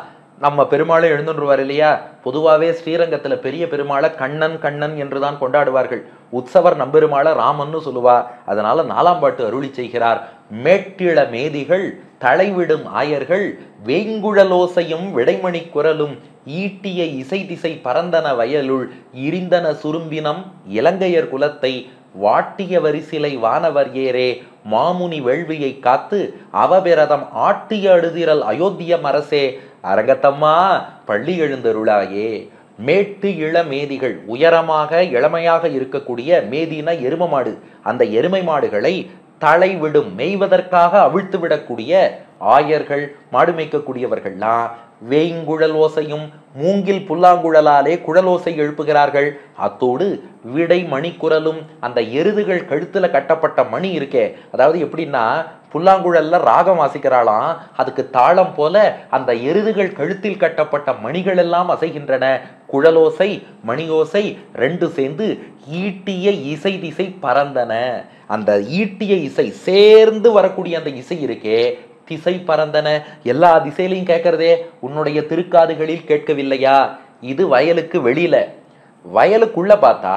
நம்ம பெருமாளை எழுந்துருவார் இல்லையா? பொதுவாகவே ஸ்ரீரங்கத்துல பெரிய பெருமாளை கண்ணன் கண்ணன் என்றுதான் கொண்டாடுவார்கள். உற்சவர் நம்பெருமாளை ராமன்னு சொல்லுவா. அதனால 4ஆம் பாட்டு அருளி செய்கிறார். மேட்டிள மேதிகள் தலைவிடும் ஆயர்கள் வேங்குழலோசையும் விடைமணி குரலும் ஈட்டிய இசை திசை பரந்தன வயலுள் இரிந்தன சுரும்பினம் இலங்கையர் குலத்தை வாட்டிய வரிசிலை வானவர் ஏரே மாமுனி வேள்வியை காத்து அவபிரதம் ஆட்டிய அழுதிரல் அயோத்தியம் அரசே அரங்கத்தம்மா பள்ளி எழுந்தருளாயே. மேட்டு இள மேதிகள், உயரமாக இளமையாக இருக்கக்கூடிய மேதின எரும மாடு, அந்த எருமை மாடுகளை தலை விடும் மேய்வதற்காக அவிழ்த்து விடக்கூடிய ஆயர்கள், மாடு மேய்க்கக்கூடியவர்கள்லாம் வேங்குழல் ஓசையும் மூங்கில் புல்லாங்குழலாலே குழலோசை எழுப்புகிறார்கள். அத்தோடு விடை மணிக்குரலும், அந்த எருதுகள் கழுத்துல கட்டப்பட்ட மணி இருக்கே, அதாவது எப்படின்னா புல்லாங்குழல்ல ராகம் வாசிக்கிறாளாம், அதுக்கு தாளம் போல அந்த எருதுகள் கழுத்தில் கட்டப்பட்ட மணிகள் எல்லாம் அசைகின்றன. குழலோசை மணியோசை ரெண்டு சேர்ந்து ஈட்டிய இசை திசை பறந்தன. அந்த ஈட்டிய இசை சேர்ந்து வரக்கூடிய அந்த இசை இருக்கே, திசை பறந்தன, எல்லா திசையிலையும் கேட்கறதே, உன்னுடைய திருக்காதுகளில் கேட்கவில்லையா? இது வயலுக்கு வெளியில. வயலுக்குள்ள பார்த்தா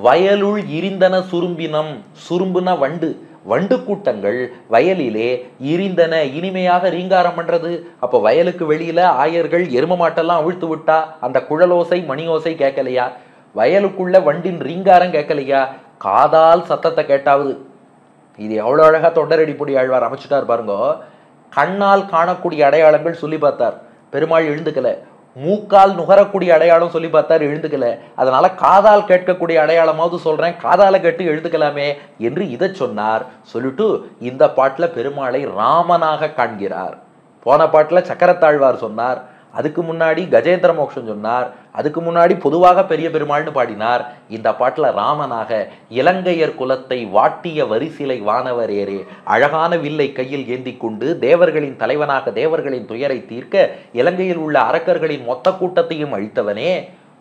வயலுள் இரிந்தன சுரும்பினம். சுரும்புனா வண்டு, வண்டு கூட்டங்கள் வயலிலே இரிந்தன, இனிமையாக ரீங்காரம் பண்றது. அப்போ வயலுக்கு வெளியில ஆயர்கள் எரும மாட்டெல்லாம் அவிழ்த்து விட்டா அந்த குழலோசை மணியோசை கேட்கலையா? வயலுக்குள்ள வண்டின் ரீங்காரம் கேட்கலையா? காதால் சத்தத்தை கேட்டாவது. இது எவ்வளவு அழகா தொண்டரடி பொடி ஆழ்வார் அமைச்சுட்டார் பாருங்க. கண்ணால் காணக்கூடிய அடையாளங்கள் சொல்லி பார்த்தார், பெருமாள் எழுந்துக்கல. மூக்கால் நுகரக்கூடிய அடையாளம் சொல்லி பார்த்தார், எழுந்துக்கல. அதனால காதால் கேட்கக்கூடிய அடையாளமாவது சொல்றேன், காதால கேட்டு எழுந்துக்கலாமே என்று இதை சொன்னார். சொல்லிட்டு இந்த பாட்டுல பெருமாளை ராமனாக காண்கிறார். போன பாட்டுல சக்கரத்தாழ்வார் சொன்னார், அதுக்கு முன்னாடி கஜேந்திர மோட்சம் சொன்னார், அதுக்கு முன்னாடி பொதுவாக பெரிய பெருமாள்னு பாடினார். இந்த பாட்டுல ராமனாக இலங்கையர் குலத்தை வாட்டிய வரிசிலை வானவர் ஏரே, அழகான வில்லை கையில் ஏந்தி கொண்டு தேவர்களின் தலைவனாக தேவர்களின் துயரை தீர்க்க இலங்கையில் உள்ள அரக்கர்களின் மொத்த கூட்டத்தையும் அழித்தவனே,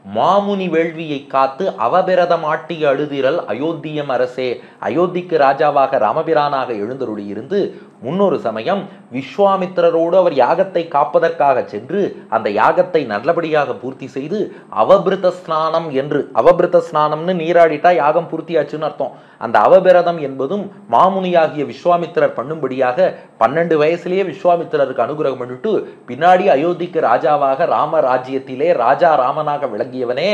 மாமுனி வேள்வியை காத்து அவபிரதம் ஆட்டிய அழுதிரல் அயோத்தியம் அரசே, அயோத்திக்கு ராஜாவாக ராமபிரானாக எழுந்தருளி இருந்து முன்னொரு சமயம் விஸ்வாமித்திரரோடு அவர் யாகத்தை காப்பதற்காக சென்று அந்த யாகத்தை நல்லபடியாக பூர்த்தி செய்து அவபிருத ஸ்நானம் என்று, அவபிருத ஸ்நானம்னு நீராடிட்டா யாகம் பூர்த்தியாச்சுன்னு அர்த்தம். அந்த அவபிரதம் என்பதும் மாமுனியாகிய விஸ்வாமித்திரர் பண்ணும்படியாக 12 வயசுலேயே விஸ்வாமித்திரருக்கு அனுகிரகம் பண்ணிட்டு பின்னாடி அயோத்திக்கு ராஜாவாக ராம ராஜ்யத்திலே ராஜா ராமனாக விளங்கியவனே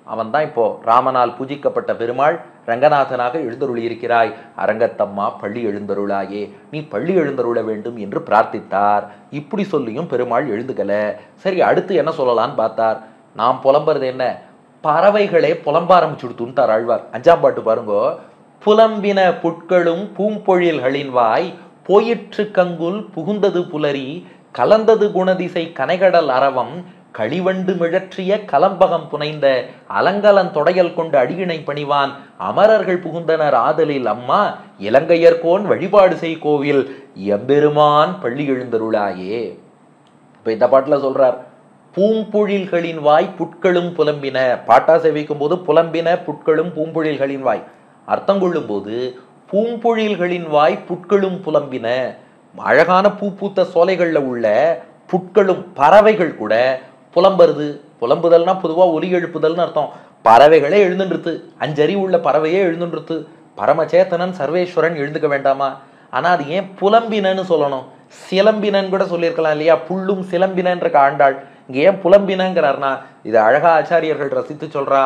அவன் தான் இப்போ ராமனால் பூஜிக்கப்பட்ட பெருமாள் ரங்கநாதனாக எழுந்தருளி இருக்கிறாய். அரங்கத்தம்மா பள்ளி எழுந்தருளாயே, நீ பள்ளி எழுந்தருள வேண்டும் என்று பிரார்த்தித்தார். இப்படி சொல்லியும் பெருமாள் எழுந்துக்கல. சரி, அடுத்து என்ன சொல்லலான்னு பார்த்தார். நாம் புலம்புறது என்ன? பறவைகளே புலம்ப ஆரம்பிச்சுடுத்துன்ட்டார் ஆழ்வார். 5ஆம் பாட்டு பாருங்கோ. புலம்பின புட்களும் பூம்பொழில்களின் வாய் போயிற்று கங்குல் புகுந்தது புலரி கலந்தது குணதிசை கனைகடல் அரவம் களிவண்டு மிழற்றிய கலம்பகம் புனைந்த அலங்கலன் தொடையல் கொண்டு அடியினை பணிவான் அமரர்கள் புகுந்தனர் ஆதலில் அம்மா இலங்கையர்கோன் வழிபாடு செய் கோவில் எம்பெருமான் பள்ளி எழுந்தருளாயே. இப்ப இந்த பாட்டுல சொல்றார், பூம்பொழில்களின் வாய் புட்களும் புலம்பின. பாட்டா சேவிக்கும் போது புலம்பின புட்களும் பூம்பொழில்களின் வாய் அர்த்தம் கொள்ளும் போது பூம்பொழில்களின் வாய் புட்களும் புலம்பின. அழகான பூ பூத்த சோலைகள்ல உள்ள புட்களும் பறவைகள் கூட புலம்புறது. புலம்புதல்னா பொதுவா ஒலி எழுப்புதல்னு அர்த்தம். பறவைகளே எழுந்துன்றது, அஞ்சறிவு உள்ள பறவையே எழுந்துன்றது. பரமச்சேத்தனன் சர்வேஸ்வரன் எழுந்துக்க வேண்டாமா? ஆனா அது ஏன் புலம்பினன்னு சொல்லணும்? சிலம்பினன் கூட சொல்லியிருக்கலாம் இல்லையா? புல்லும் சிலம்பினன்ற ஆண்டாள் இங்க ஏன் புலம்பினங்கிறார்னா, இதை அழகா ஆச்சாரியர்கள் ரசித்து சொல்றா.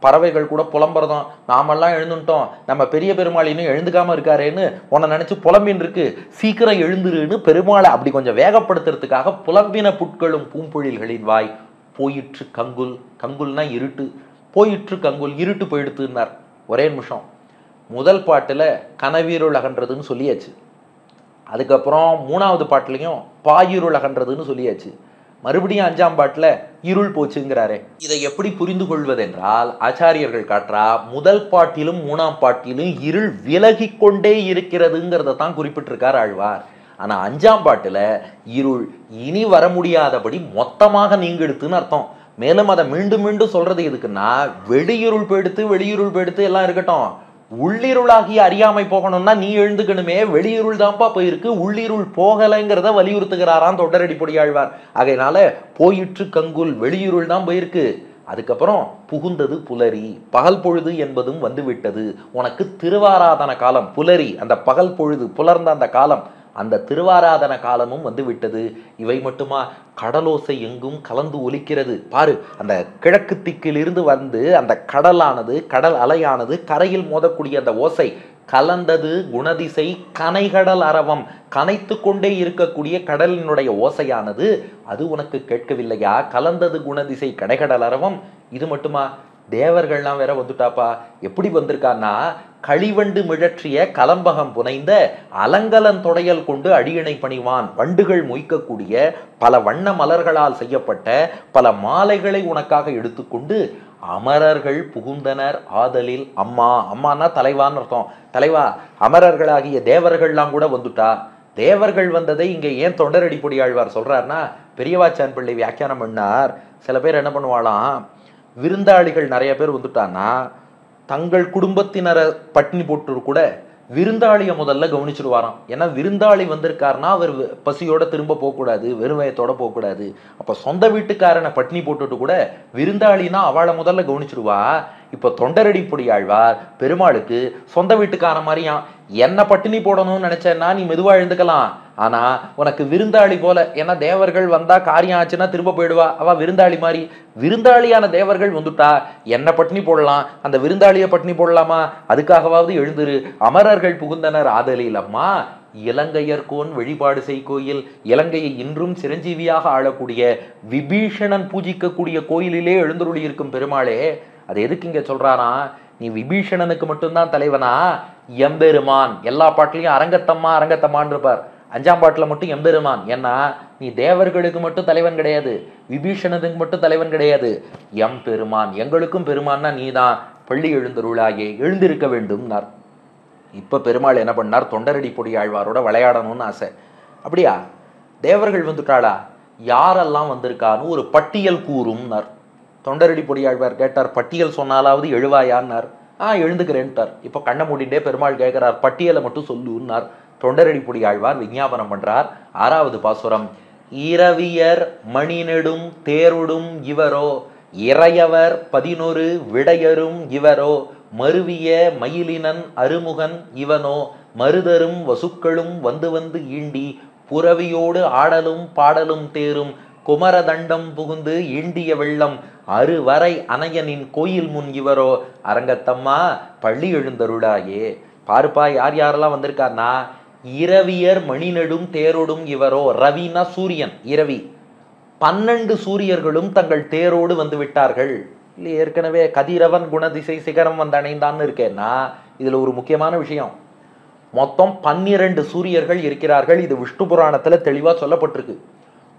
பறவைகள் கூட புலம்புறதும், நாமெல்லாம் எழுந்துட்டோம், நம்ம பெரிய பெருமாள் இன்னும் எழுந்துக்காம இருக்காரேன்னு உன்னை நினைச்சு புலம்பின் இருக்கு, சீக்கிரம் எழுந்துருன்னு பெருமாளை அப்படி கொஞ்சம் வேகப்படுத்துறதுக்காக புலம்பின புட்களும் பூம்பொழில்களின் வாய் போயிற்று கங்குல். கங்குல்னா இருட்டு. போயிற்று கங்குல், இருட்டு போயிடுத்துன்னார். ஒரே நிமிஷம். முதல் பாட்டுல கனவீருள் அகன்றதுன்னு சொல்லியாச்சு. அதுக்கப்புறம் மூணாவது பாட்டுலையும் பாயிருள் அகன்றதுன்னு சொல்லியாச்சு. மறுபடியும் அஞ்சாம் பாட்டுல இருள் போச்சுங்கிறாரே. இதை எப்படி புரிந்து கொள்வதென்றால் ஆச்சாரியர்கள் காட்டுறா, முதல் பாட்டிலும் மூணாம் பாட்டிலும் இருள் விலகி கொண்டே இருக்கிறதுங்கிறத தான் குறிப்பிட்டிருக்கார் ஆழ்வார். ஆனா அஞ்சாம் பாட்டுல இருள் இனி வர முடியாதபடி மொத்தமாக நீங்கெடுத்துன்னு அர்த்தம். மேலும் அதை மீண்டும் மீண்டும் சொல்றது எதுக்குன்னா, வெளியிருள் போயிடுத்து எல்லாம் இருக்கட்டும், உள்ளிருளாகிய அறியாமை போகணும்னா நீ எழுந்துக்கணுமே, வெளியிருள் தான்ப்பா போயிருக்கு, உள்ளிருள் போகலைங்கிறத வலியுறுத்துகிறாராம் தொண்டரடி பொடியாழ்வார். ஆகையினால போயிற்று கங்குல், வெளியிருள் தான் போயிருக்கு. அதுக்கப்புறம் புகுந்தது புலரி, பகல் பொழுது என்பதும் வந்து விட்டது. உனக்கு திருவாராதன காலம் புலரி, அந்த பகல் பொழுது புலர்ந்த அந்த காலம், அந்த திருவாராதன காலமும் வந்து விட்டது. இவை மட்டுமா, கடலோசை எங்கும் கலந்து ஒலிக்கிறது பாரு. அந்த கிழக்கு திக்கிலிருந்து வந்து அந்த கடலானது, கடல் அலையானது கரையில் மோதக்கூடிய அந்த ஓசை கலந்தது குணதிசை கனைகடல் அரவம், கனைத்து கொண்டே இருக்கக்கூடிய கடலினுடைய ஓசையானது அது உனக்கு கேட்கவில்லையா? கலந்தது குணதிசை கனைகடல் அரவம். இது மட்டுமா, தேவர்கள்லாம் வேற வந்துட்டாப்பா. எப்படி வந்திருக்கான்னா, களிவண்டு மிழற்றிய கலம்பகம் புனைந்த அலங்கலன் தொடையல் கொண்டு அடியினை பணிவான். வண்டுகள் மொய்க்கக்கூடிய பல வண்ண மலர்களால் செய்யப்பட்ட பல மாலைகளை உனக்காக எடுத்துக்கொண்டு அமரர்கள் புகுந்தனர் ஆதலில் அம்மா. அம்மானா தலைவான்னு அர்த்தம். தலைவா, அமரர்களாகிய தேவர்கள்லாம் கூட வந்துட்டா. தேவர்கள் வந்ததை இங்க ஏன் தொண்டரடி பொடியாழ்வார் சொல்றாருன்னா, பெரியவாச்சான் பிள்ளை வியாக்கியானம் பண்ணார். சில பேர் என்ன பண்ணுவாளாம், விருந்தாளிகள் நிறைய பேர் வந்துட்டான்னா தங்கள் குடும்பத்தினரை பட்டினி போட்டு கூட விருந்தாளியை முதல்ல கவனிச்சிருவாராம். ஏன்னா விருந்தாளி வந்திருக்காருன்னா அவர் பசியோட திரும்ப போகக்கூடாது, வெறுவயத்தோட போகக்கூடாது. அப்ப சொந்த வீட்டுக்காரனை பட்டினி போட்டுட்டு கூட விருந்தாளினா அவளை முதல்ல கவனிச்சிருவா. இப்ப தொண்டரடி பொடியாழ்வார் பெருமாளுக்கு சொந்த வீட்டுக்கார மாதிரியாம். என்ன பட்டினி போடணும்னு நினைச்சேன்னா நீ மெதுவா எழுந்துக்கலாம், ஆனா உனக்கு விருந்தாளி போல, ஏன்னா தேவர்கள் வந்தா காரியம் ஆச்சுன்னா திரும்ப போயிடுவா, அவ விருந்தாளி மாதிரி. விருந்தாளியான தேவர்கள் வந்துட்டா என்ன பட்டினி போடலாம், அந்த விருந்தாளிய பட்டினி போடலாமா? அதுக்காகவாவது எழுந்துரு. அமரர்கள் புகுந்தனர் ஆதலில் அம்மா இலங்கையர்கோன் வழிபாடு செய் கோயில். இலங்கையை இன்றும் சிரஞ்சீவியாக ஆளக்கூடிய விபீஷணன் பூஜிக்கக்கூடிய கோயிலிலே எழுந்தருளி இருக்கும் பெருமாளே. அது எதுக்கு இங்க சொல்றாராம், நீ விபீஷணனுக்கு மட்டும்தான் தலைவனா? எம்பெருமான் எல்லா பாட்டிலையும் அரங்கத்தம்மா அரங்கத்தம்மான் இருப்பார். அஞ்சாம் பாட்டுல மட்டும் எம்பெருமான். ஏன்னா நீ தேவர்களுக்கு மட்டும் தலைவன் கிடையாது, விபீஷணனுக்கு மட்டும் தலைவன் கிடையாது, எம்பெருமான், எங்களுக்கும் பெருமான்னா நீதான். பள்ளி எழுந்தருளாயே, எழுந்திருக்க வேண்டும்னார். இப்ப பெருமாள் என்ன பண்ணார், தொண்டரடி பொடியாழ்வாரோட விளையாடணும்னு ஆசை. அப்படியா, தேவர்கள் வந்துட்டாளா, யாரெல்லாம் வந்திருக்கான்னு ஒரு பட்டியல் கூறும்னார். தொண்டரடி பொடியாழ்வார் கேட்டார், பட்டியல் சொன்னாலாவது எழுவாயான்னார். எழுந்துக்கிறேன்ட்டார். இப்போ கண்ணை மூடிண்டே பெருமாள் கேட்கிறார், பட்டியலை மட்டும் சொல்லுன்னார். தொண்டரடி பொடியாழ்வார் விஞ்ஞாபனம் பண்றார். 6வது பாசுரம். இரவியர் மணிநெடும் தேருடும் இவரோ, இறையவர் 11 விடையரும் இவரோ, மருவிய மயிலினன் அருமுகன் இவனோ, மருதரும் வசுக்களும் வந்து வந்து ஈண்டி புறவியோடு ஆடலும் பாடலும் தேரும், குமரதண்டம் புகுந்து ஈண்டிய வெள்ளம் அருவரை அணையனின் கோயில் முன் இவரோ, அரங்கத்தம்மா பள்ளி எழுந்தருளாயே. பாருப்பா யார் யாரெல்லாம் வந்திருக்காருன்னா, இரவியர் மணிநெடும் தேரோடும் இவரோ. ரவினா சூரியன், இரவி. 12 சூரியர்களும் தங்கள் தேரோடு வந்து விட்டார்கள். இல்லை ஏற்கனவே கதிரவன் குணதிசை சிகரம் வந்து அணைந்தான்னு இருக்கேன்னா இதுல ஒரு முக்கியமான விஷயம். மொத்தம் 12 சூரியர்கள் இருக்கிறார்கள். இது விஷ்ணு புராணத்துல தெளிவா சொல்லப்பட்டிருக்கு.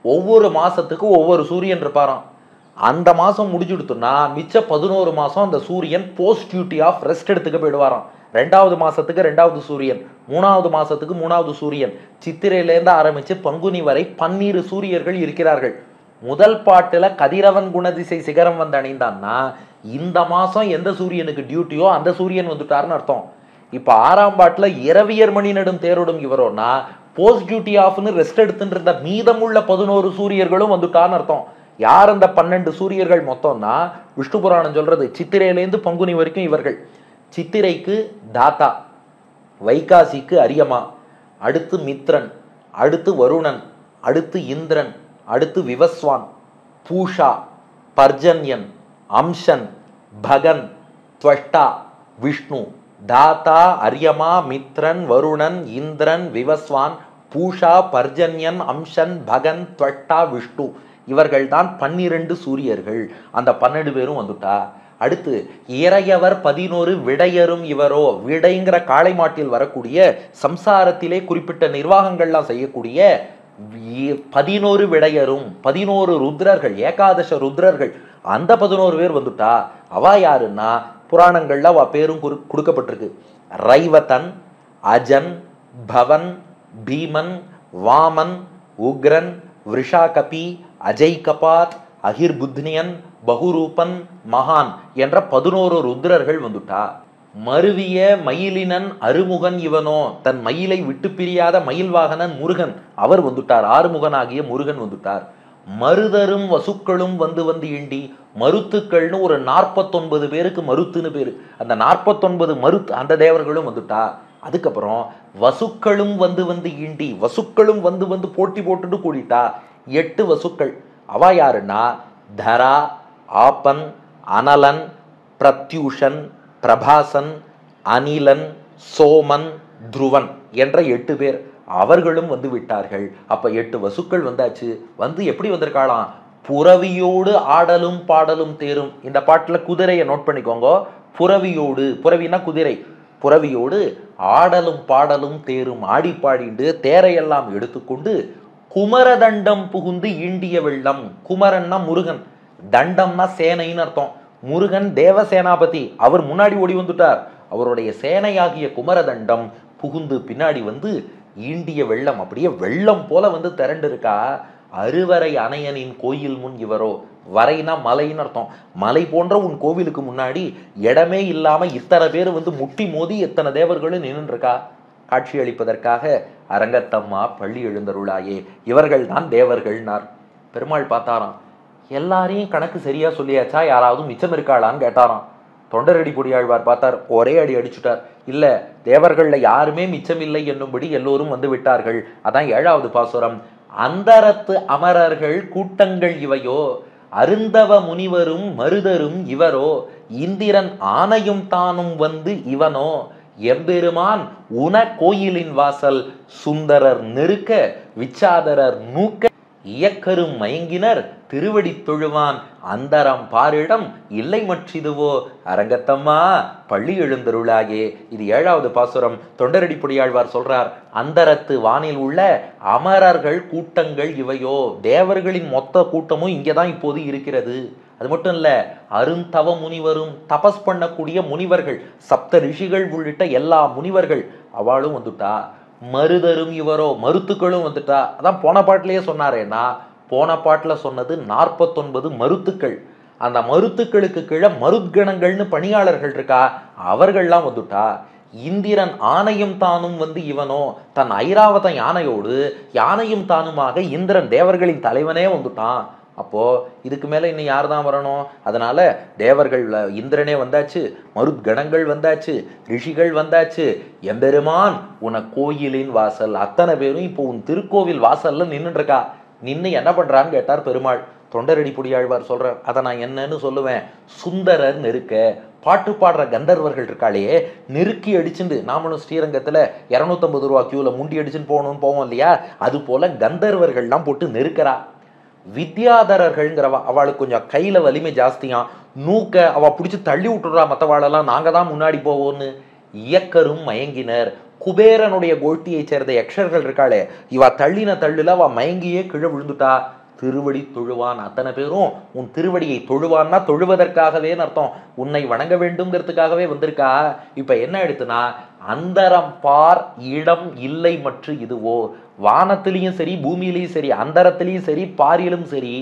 ஒவ்வொரு மாசத்துக்கு ஒவ்வொரு சூரியன் இருப்பாராம். அந்த மாசம் முடிச்சுடுத்துனா மிச்ச 11 மாசம் அந்த சூரியன் போஸ்ட் டியூட்டி ஆஃப் ரெஸ்ட் எடுத்துக்க போயிடுவாராம். 2வது மாசத்துக்கு 2வது சூரியன், 3வது மாசத்துக்கு 3வது சூரியன், சித்திரையிலேருந்து ஆரம்பிச்சு பங்குனி வரை 12 சூரியர்கள் இருக்கிறார்கள். முதல் பாட்டுல கதிரவன் குணதிசை சிகரம் வந்து அணிந்தான்னா இந்த மாசம் எந்த சூரியனுக்கு டியூட்டியோ அந்த சூரியன் வந்துட்டாருன்னு அர்த்தம். இப்ப 6ஆம் பாட்டுல இரவியர் மணி நடும் தேரோடும் இவரோன்னா போஸ்ட் டியூட்டி ஆஃப்னு ரெஸ்ட் எடுத்துட்டு இருந்த மீதமுள்ள 11 சூரியர்களும் வந்துட்டான்னு அர்த்தம். யார் அந்த 12 சூரியர்கள் மொத்தம்னா விஷ்ணு புராணம் சொல்றது சித்திரையிலேருந்து பங்குனி வரைக்கும் இவர்கள். சித்திரைக்கு தாத்தா, வைகாசிக்கு அரியமா, அடுத்து மித்ரன், அடுத்து வருணன், அடுத்து இந்திரன், அடுத்து விவஸ்வான், பூஷா, பர்ஜன்யன், அம்சன், பகன், துவஷ்டா, விஷ்ணு. தாத்தா, அரியமா, மித்ரன், வருணன், இந்திரன், விவஸ்வான், பூஷா, பர்ஜன்யன், அம்சன், பகன், துவஷ்டா, விஷ்ணு. இவர்கள் தான் 12 சூரியர்கள். அந்த 12 பேரும் வந்துட்டா. அடுத்து இறையவர் 11 விடையரும் இவரோ. விடைங்கிற காளை மாட்டில் வரக்கூடிய சம்சாரத்திலே குறிப்பிட்ட நிர்வாகங்கள்லாம் செய்யக்கூடிய 11 விடையரும் 11 ருத்ரர்கள், ஏகாதச ருத்ரர்கள். அந்த 11 பேர் வந்துட்டா. அவ யாருன்னா புராணங்கள்ல அவ பேரும் கொடுக்கப்பட்டிருக்கு. ரைவதன், அஜன், பவன், பீமன், வாமன், உக்ரன், விருஷாகபி, அஜய் கபாத், அகிர்புத்னியன், பகுரூபன், மகான் என்ற 11 ருத்ரர்கள் வந்துட்டா. மருவிய மயிலினன் அருமுகன் இவனோ. தன் மயிலை விட்டு பிரியாத மயில் வாகனன் முருகன், அவர் வந்துட்டார். ஆறுமுகனாகிய முருகன் வந்துட்டார். மருதரும் வசுக்களும் வந்து வந்து இண்டி. மருத்துக்கள்னு ஒரு 49 பேருக்கு மருத்துன்னு பேரு. அந்த 49 மருத்து அந்த தேவர்களும் வந்துட்டா. அதுக்கப்புறம் வசுக்களும் வந்து வந்து இண்டி. வசுக்களும் வந்து வந்து போட்டி போட்டுட்டு கூடிட்டா. 8 வசுக்கள். அவ யாருன்னா தரா, ஆப்பன், அனலன், பிரத்யூஷன், பிரபாசன், அனிலன், சோமன், துருவன் என்ற 8 பேர். அவர்களும் வந்து விட்டார்கள். அப்ப 8 வசுக்கள் வந்தாச்சு. வந்து எப்படி வந்திருக்காளாம்? புறவியோடு ஆடலும் பாடலும் தேரும். இந்த பாட்டுல குதிரையை நோட் பண்ணிக்கோங்க. புறவியோடு, புறவினா குதிரை. புறவியோடு ஆடலும் பாடலும் தேரும். ஆடி பாடிண்டு தேரையெல்லாம் எடுத்துக்கொண்டு குமரதண்டம் புகுந்து ஈண்டிய வெள்ளம். குமரன்னா முருகன், தண்டம்னா சேனைன்னு அர்த்தம். முருகன் தேவசேனாபதி, அவர் முன்னாடி ஓடி வந்துட்டார். அவருடைய சேனையாகிய குமரதண்டம் புகுந்து பின்னாடி வந்து ஈண்டிய வெள்ளம். அப்படியே வெள்ளம் போல வந்து திரண்டு இருக்கா. அறுவரை அணையனின் கோயில் முன் இவரோ. வரைனா மலைன்னு அர்த்தம். மலை போன்ற உன் கோவிலுக்கு முன்னாடி இடமே இல்லாம இத்தனை பேர் வந்து முட்டி மோதி எத்தனை தேவர்களும் நின்று இருக்கா. காட்சி அளிப்பதற்காக அரங்கத்தம்மா பள்ளி எழுந்தருளாயே. இவர்கள் தான் தேவர்கள்னார். பெருமாள் பார்த்தாராம், எல்லாரையும் கணக்கு சரியா சொல்லியாச்சா, யாராவது மிச்சம் இருக்காளான்னு கேட்டாராம். தொண்டரடி பொடியாழ்வார் பார்த்தார், ஒரே அடி அடிச்சுட்டார். இல்ல, தேவர்கள்ல யாருமே மிச்சம் இல்லை என்னும்படி எல்லோரும் வந்து விட்டார்கள். அதான் 7வது பாசுரம். அந்தரத்து அமரர்கள் கூட்டங்கள் இவையோ. அருந்தவ முனிவரும் மருதரும் இவரோ. இந்திரன் ஆணையும் தானும் வந்து இவனோ. எம்பெருமான் உன கோயிலின் வாசல். சுந்தரர் நெருக்க விச்சாதரர் நூக்க. இயக்கரும் மயங்கினர் திருவடி தொழுவான். அந்தரம் பாரிடம் இல்லை மற்றிதுவோ. அரங்கத்தம்மா பள்ளி எழுந்தருளாயே. இது 7வது பாசுரம். தொண்டரடி பொடியாழ்வார் சொல்றார், அந்தரத்து வானில் உள்ள அமரர்கள் கூட்டங்கள் இவையோ. தேவர்களின் மொத்த கூட்டமும் இங்கேதான் இப்போது இருக்கிறது. அது மட்டும் இல்ல, அருந்தவ முனிவரும் தபஸ் பண்ணக்கூடிய முனிவர்கள், சப்த ரிஷிகள் உள்ளிட்ட எல்லா முனிவர்கள் அவளும் வந்துட்டா. மருதரும் இவரோ, மருத்துக்களும் வந்துட்டா. அதான் போன பாட்டிலேயே சொன்னாரேன்னா, போன பாட்டுல சொன்னது 49 மருத்துக்கள். அந்த மருத்துக்களுக்கு கீழே மருத்கணங்கள்னு பணியாளர்கள் இருக்கா, அவர்கள்லாம் வந்துட்டா. இந்திரன் ஆணையும் தானும் வந்து இவனோ. தன் ஐராவத யானையோடு யானையும் தானுமாக இந்திரன் தேவர்களின் தலைவனே வந்துட்டான். அப்போ இதுக்கு மேல இன்னும் யார் தான் வரணும்? அதனால தேவர்கள் இந்திரனே வந்தாச்சு, மருத்கணங்கள் வந்தாச்சு, ரிஷிகள் வந்தாச்சு. எம்பெருமான் உன கோயிலின் வாசல். அத்தனை பேரும் இப்போ உன் திருக்கோவில் வாசல்ல நின்றுட்டு இருக்கா. நின்று என்ன பண்றான்னு கேட்டார் பெருமாள். தொண்டரடி பொடியாழ்வார் சொல்றார், அதை நான் என்னன்னு சொல்லுவேன். சுந்தரர் நெருக்க. பாட்டு பாடுற கந்தர்வர்கள் இருக்காளே, நெருக்கி அடிச்சுட்டு, நாமளும் ஸ்ரீரங்கத்துல 250 ரூபா கியூல முண்டி அடிச்சுன்னு போகணும்னு போவோம் இல்லையா, அது போல கந்தர்வர்கள்லாம் போட்டு நெருக்கிறா. வித்யாதரர்கள்ங்கிறவா, அவளுக்கு கொஞ்சம் கையில வலிமை ஜாஸ்தியா, நூக்க அவ பிடிச்சி தள்ளி விட்டுறா, மற்றவாளெல்லாம் நாங்க தான் முன்னாடி போவோன்னு. இயக்கரும் மயங்கினர். குபேரனுடைய கோஷ்டியை சேர்ந்த யக்ஷர்கள் இருக்காளே, இவ தள்ளின தள்ளுல அவ மயங்கியே கீழே விழுந்துட்டா. திருவடி தொழுவான். அத்தனை பேரும் உன் திருவடியை தொழுவான்னா தொழுவதற்காகவே அர்த்தம், உன்னை வணங்க வேண்டும்ங்கிறதுக்காகவே வந்திருக்கா. இப்ப என்ன எடுத்துனா, அந்தரம் பார் இடம் இல்லை மற்ற இதுவோ. வானத்திலையும் சரி பூமியிலையும் சரி, அந்தரத்திலையும் சரி பாரியிலும் சரி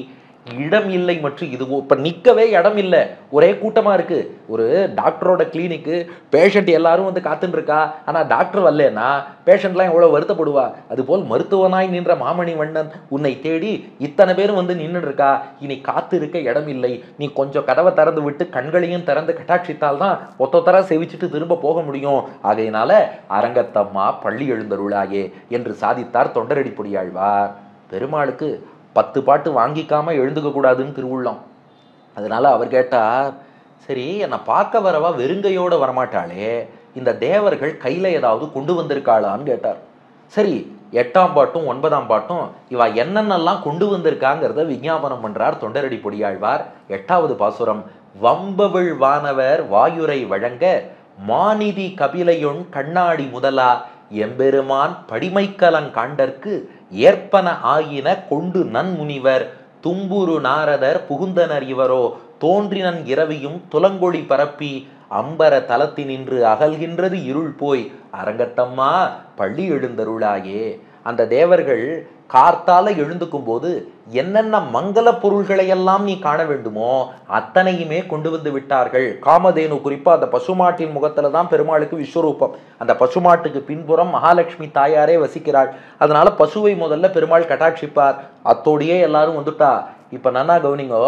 இடம் இல்லை மற்றும் இதுவோ. இப்ப நிக்கவே இடம் இல்லை, ஒரே கூட்டமா இருக்கு. ஒரு டாக்டரோட கிளினிக்கு பேஷண்ட் எல்லாரும் வந்து காத்துட்டு இருக்கா, ஆனா டாக்டர் வரலன்னா பேஷண்ட்லாம் எவ்வளவு வருத்தப்படுவா. அதுபோல் மருத்துவனாய் நின்ற மாமணி வண்ணன் உன்னை தேடி இத்தனை பேரும் வந்து நின்று இருக்கா. இனி காத்து இருக்க இடம் இல்லை. நீ கொஞ்சம் கதவை திறந்து விட்டு கண்களையும் திறந்து கட்டாட்சித்தால் தான் ஒத்தொத்தரா செவிச்சுட்டு திரும்ப போக முடியும். ஆகையினால அரங்கத்தம்மா பள்ளி எழுந்தருளாயே என்று சாதித்தார் தொண்டரடி பொடியாழ்வார். பெருமாளுக்கு 10 பாட்டு வாங்கிக்காம எழுந்துக்க கூடாதுன்னு திருவுள்ளம். அதனால அவர் கேட்டார், சரி என்னை பார்க்க வரவா வெறுங்கையோட வரமாட்டாளே, இந்த தேவர்கள் கையில ஏதாவது கொண்டு வந்திருக்காளான்னு கேட்டார். சரி 8ஆம் பாட்டும் 9ஆம் பாட்டும் இவ என்னென்னலாம் கொண்டு வந்திருக்காங்கிறத விஞ்ஞாபனம் பண்றார் தொண்டரடி பொடியாழ்வார். 8வது பாசுரம், வம்பவிழ் வானவர் வாயுரை வழங்க மாநிதி கபிலையொன் கண்ணாடி முதலா எம்பெருமான் படிமைக்கலங் காண்டற்கு ஏற்பன ஆயின கொண்டு நன்முனிவர் தும்புரு நாரதர் புகுந்தனர் இவரோ தோன்றினன் இரவியும் துலங்கொழி பரப்பி அம்பர தலத்தினின்று அகல்கின்றது இருள் போய் அரங்கத்தம்மா பள்ளி எழுந்தருளாயே. அந்த தேவர்கள் கார்த்தால எழுந்துக்கும் போது என்னென்ன மங்கள பொருள்களை எல்லாம் நீ காண வேண்டுமோ அத்தனையுமே கொண்டு வந்து விட்டார்கள். காமதேனு குறிப்பா அந்த பசுமாட்டின் முகத்துல தான் பெருமாளுக்கு விஸ்வரூபம். அந்த பசுமாட்டுக்கு பின்புறம் மகாலட்சுமி தாயாரே வசிக்கிறாள். அதனால பசுவை முதல்ல பெருமாள் கட்டாட்சிப்பார். அத்தோடையே எல்லாரும் வந்துட்டா. இப்ப நன்னா கவனிங்கோ,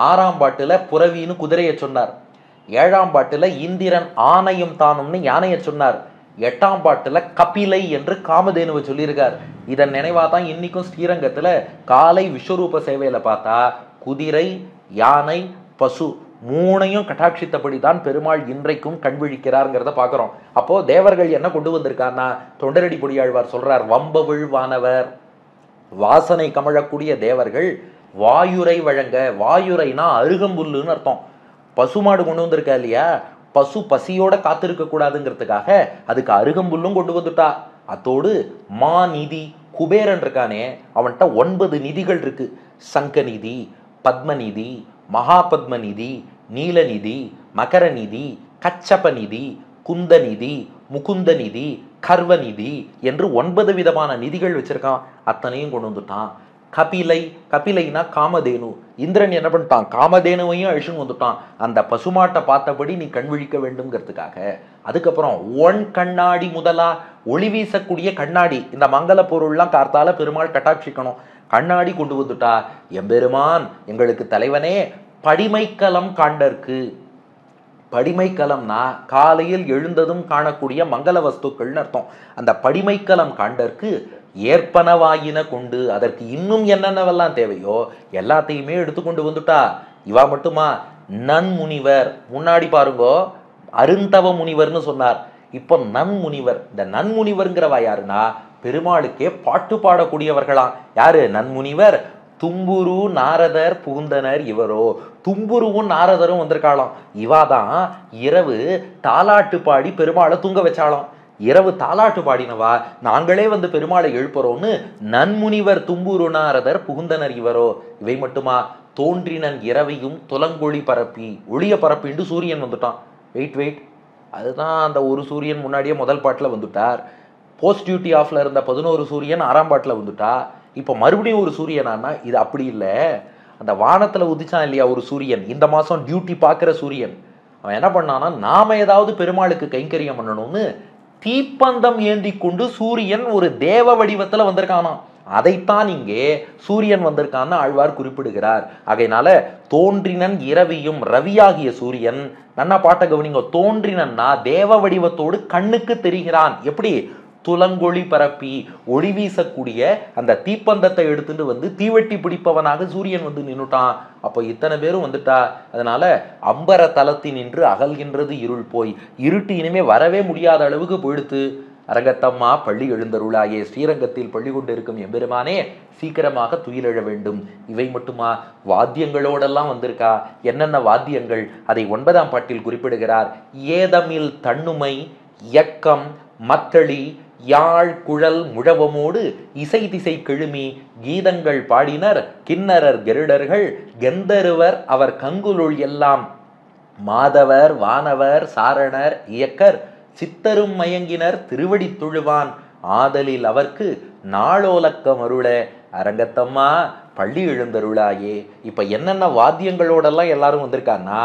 6ஆம் பாட்டுல புறவின்னு குதிரையை சொன்னார். 7ஆம் பாட்டுல இந்திரன் ஆணையும் தானும்னு யானையை சொன்னார். 8ஆம் பாட்டுல கபிலை என்று காமதேனுவை சொல்லியிருக்கார். இதன் நினைவா தான் இன்னைக்கும் ஸ்ரீரங்கத்துல காலை விஸ்வரூப சேவையில பார்த்தா குதிரை யானை பசு மூணையும் கட்டாட்சித்தபடி தான் பெருமாள் இன்றைக்கும் கண் விழிக்கிறார்ங்கிறத பாக்குறோம். அப்போ தேவர்கள் என்ன கொண்டு வந்திருக்காருன்னா, தொண்டரடி பொடியாழ்வார் சொல்றார், வம்பவிழ் வானவர் வாசனை கமழக்கூடிய தேவர்கள் வாயுரை வழங்க. வாயுரைனா அருகம்புல்லுன்னு அர்த்தம். பசுமாடு கொண்டு வந்திருக்கா இல்லையா, பசு பசியோட காத்திருக்க கூடாதுங்கிறதுக்காக அதுக்கு அருகம்புல்லும் கொண்டு வந்துட்டா. அத்தோடு மா நிதி குபேரன் இருக்கானே, அவன்கிட்ட 9 நிதிகள் இருக்கு. சங்க நிதி, பத்மநிதி, மகாபத்ம நிதி, நீலநிதி, மகர நிதி, கச்சப நிதி, குந்த நிதி, முகுந்த நிதி, கர்வ நிதி என்று 9 விதமான நிதிகள் வச்சிருக்கான். அத்தனையும் கொண்டு வந்துட்டான். கபிலை, கபிலைனா காமதேனு. இந்திரன் என்ன பண்ணிட்டான், காமதேனுவையும் அழிச்சுன்னு வந்துட்டான். அந்த பசுமாட்டை பார்த்தபடி நீ கண் விழிக்க வேண்டும்ங்கிறதுக்காக. அதுக்கப்புறம் ஒன் கண்ணாடி முதலா, ஒளி வீசக்கூடிய கண்ணாடி. இந்த மங்கள பொருள்லாம் கார்த்தால பெருமாள் கட்டாட்சிக்கணும். கண்ணாடி கொண்டு வந்துட்டா. எம்பெருமான் எங்களுக்கு தலைவனே படிமைக்கலம் காண்டற்கு. படிமைக்கலம்னா காலையில் எழுந்ததும் காணக்கூடிய மங்கள வஸ்துக்கள்னு அர்த்தம். அந்த படிமைக்கலம் காண்டற்கு ஏற்பனவாயின கொண்டு, அதற்கு இன்னும் என்னென்னவெல்லாம் தேவையோ எல்லாத்தையுமே எடுத்துக்கொண்டு வந்துட்டா. இவா மட்டுமா, நன்முனிவர். முன்னாடி பாருங்கோ அருந்தவ முனிவர்னு சொன்னார், இப்போ நன்முனிவர். இந்த நன்முனிவர்ங்கிறவா யாருன்னா பெருமாளுக்கே பாட்டு பாடக்கூடியவர்களாம். யாரு நன்முனிவர்? தும்புரு நாரதர் புகுந்தனர் இவரோ. தும்புருவும் நாரதரும் வந்திருக்காளாம். இவாதான் இரவு தாலாட்டு பாடி பெருமாளை தூங்க வச்சாலாம். இரவு தாலாட்டு பாடினவா நாங்களே வந்து பெருமாளை எழுப்புறோம்னு நன்முனிவர் தும்புரு நாரதர் புகுந்தனர் இவரோ. இவை மட்டுமா, தோன்றினன் இரவையும் துலங்கொழி பரப்பி, ஒளிய பரப்பிண்டு சூரியன் வந்துட்டான். வெயிட் அதுதான் அந்த ஒரு சூரியன் முன்னாடியே முதல் பாட்டில் வந்துட்டார். போஸ்ட் டியூட்டி ஆஃப்ல இருந்த 11 சூரியன் 6ஆம் பாட்டில் வந்துட்டா. இப்போ மறுபடியும் ஒரு சூரியனானா இது அப்படி இல்லை. அந்த வானத்தில் உதிச்சான் இல்லையா ஒரு சூரியன், இந்த மாதம் டியூட்டி பார்க்குற சூரியன், அவன் என்ன பண்ணான்னா நாம ஏதாவது பெருமாளுக்கு கைங்கரியம் பண்ணணும்னு தீப்பந்தம் ஏந்தி கொண்டு சூரியன் ஒரு தேவ வடிவத்தில் வந்திருக்கானாம். அதைத்தான் இங்கே சூரியன் வந்திருக்கான்னு ஆழ்வார் குறிப்பிடுகிறார். ஆகையினால தோன்றினன் இரவியும், ரவியாகிய சூரியன். நன்னா பாட்ட கவனிங்க, தோன்றினன்னா தேவ வடிவத்தோடு கண்ணுக்கு தெரிகிறான். எப்படி? துலங்கொழி பரப்பி, ஒளி வீசக்கூடிய அந்த தீப்பந்தத்தை எடுத்துட்டு வந்து தீவெட்டி பிடிப்பவனாக சூரியன் வந்து நின்னுட்டான். அப்போ இத்தனை பேரும் வந்துட்டா. அதனால அம்பர தலத்தினின்று அகல்கின்றது இருள் போய், இருட்டு இனிமே வரவே முடியாத அளவுக்கு போயிடுத்து. அரங்கத்தம்மா பள்ளி எழுந்தருளாயே, ஸ்ரீரங்கத்தில் பள்ளி கொண்டிருக்கும் எம்பெருமானே சீக்கிரமாக துயிலெழ வேண்டும். இவை மட்டுமா? வாத்தியங்களோடெல்லாம் வந்திருக்கா. என்னென்ன வாத்தியங்கள்? அதை 9ஆம் பாட்டில் குறிப்பிடுகிறார். ஏதமில் தன்னுமை யக்கம் மத்தளி யாழ் குழல் முழவமோடு இசை திசை கெழுமி கீதங்கள் பாடினர் கிண்ணரர் கெருடர்கள் கெந்தருவர் அவர் கங்குலுள் எல்லாம் மாதவர் வானவர் சாரணர் இயக்கர் சித்தரும் மயங்கினர் திருவடி தொழுவான் ஆதலில் அவர்க்கு நாளோலக்கம் அருள. அரங்கத்தம்மா பள்ளி எழுந்தருளாயே. இப்ப என்னென்ன வாத்தியங்களோடெல்லாம் எல்லாரும் வந்திருக்கான்னா,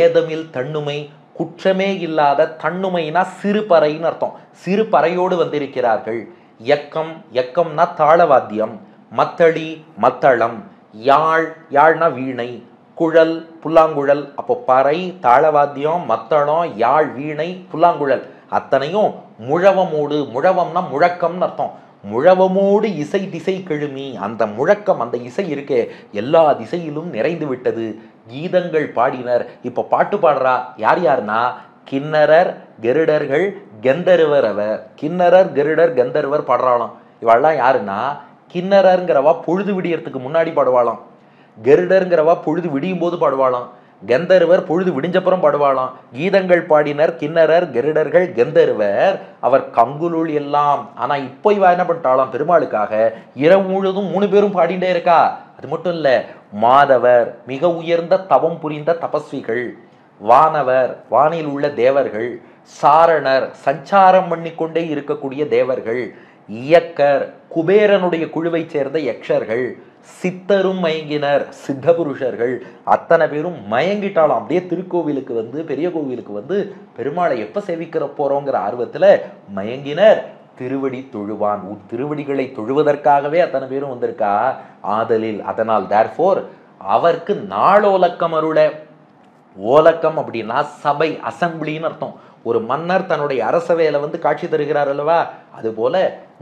ஏதமில் தன்னுமை, குற்றமே இல்லாத, தன்னுமைனா சிறுபறைன்னு அர்த்தம், சிறுபறையோடு வந்திருக்கிறார்கள். யக்கம், யக்கம்னா தாளவாத்தியம், மத்தளி மத்தளம், யாழ், யாழ்னா வீணை, குழல் புல்லாங்குழல். அப்போ பறை, தாளவாத்தியம், மத்தளம், யாழ், வீணை, புல்லாங்குழல் அத்தனையும் முழவமோடு, முழவம்னா முழக்கம்னு அர்த்தம், முழவமோடு இசை திசை கெழுமி, அந்த முழக்கம், அந்த இசை இருக்கே எல்லா திசையிலும் நிறைந்து விட்டது. கீதங்கள் பாடினர். இப்ப பாட்டு பாடுறா யார் யாருன்னா, கிண்ணரர் கெருடர்கள் கந்தர்வர். அவர் கிண்ணரர் கெருடர் கந்தர்வர் பாடுறாளாம். இவாள்லாம் யாருன்னா, கிண்ணரருங்கிறவா பொழுது விடியறதுக்கு முன்னாடி பாடுவாளாம், கெருடருங்கிறவா பொழுது விடியும் போது பாடுவாளாம், கந்தர்வர் பொழுது விடிஞ்சப்புறம் பாடுவாளாம். கீதங்கள் பாடினர் கிண்ணரர் கெருடர்கள் கந்தர்வர் அவர் கங்குலுள் எல்லாம். ஆனா இப்போ இவ என்ன பண்ணிட்டாலாம், பெருமாளுக்காக இரவு முழுதும் 3 பேரும் பாடிட்டே இருக்கா. அது மட்டும் இல்ல, மாதவர் மிக உயர்ந்த தவம் புரிந்த தபஸ்விகள், வானவர் வானில் உள்ள தேவர்கள், சாரணர் சஞ்சாரம் பண்ணிக்கொண்டே இருக்கக்கூடிய தேவர்கள், இயக்கர் குபேரனுடைய குழுவை சேர்ந்த யக்ஷர்கள், சித்தரும் மயங்கினர் சித்த புருஷர்கள், அத்தனை பேரும் மயங்கிட்டாலும். அப்படியே திருக்கோவிலுக்கு வந்து, பெரிய கோவிலுக்கு வந்து பெருமாளை எப்ப சேவிக்கிற போறோங்கிற ஆர்வத்துல மயங்கினர் திருவடி தொழுவான். திருவடிகளை தொழுவதற்காகவே அத்தனை பேரும் வந்திருக்கா. ஆதலில், அதனால், தேர்ஃபோர் அவருக்கு நாளோலக்கம் அருள. ஓலக்கம் அப்படின்னா சபை, அசம்பிளின்னு அர்த்தம். ஒரு மன்னர் தன்னுடைய அரசவையில வந்து காட்சி தருகிறார் அல்லவா, அதுபோல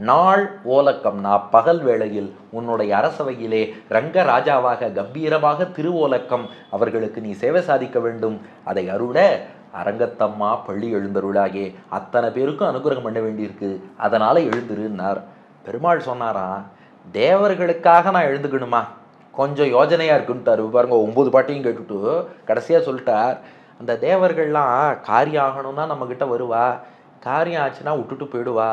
நாள் ஓலக்கம்னா பகல் வேளையில் உன்னுடைய அரசவையிலே ரங்க ராஜாவாக கம்பீரமாக திருவோலக்கம் அவர்களுக்கு நீ சேவை சாதிக்க வேண்டும். அதை அருள அரங்கத்தம்மா பள்ளி எழுந்தருளாகே. அத்தனை பேருக்கும் அனுகிரகம் பண்ண வேண்டியிருக்கு, அதனால எழுந்துருன்னார். பெருமாள் சொன்னாரா, தேவர்களுக்காக நான் எழுந்துக்கணுமா, கொஞ்சம் யோஜனையா இருக்குன்ட்டார். பாருங்க, 9 பாட்டையும் கேட்டுட்டு கடைசியா சொல்லிட்டார், அந்த தேவர்கள்லாம் காரியம் ஆகணும்னா நம்ம கிட்ட வருவா, காரியம் ஆச்சுன்னா விட்டுட்டு போயிடுவா,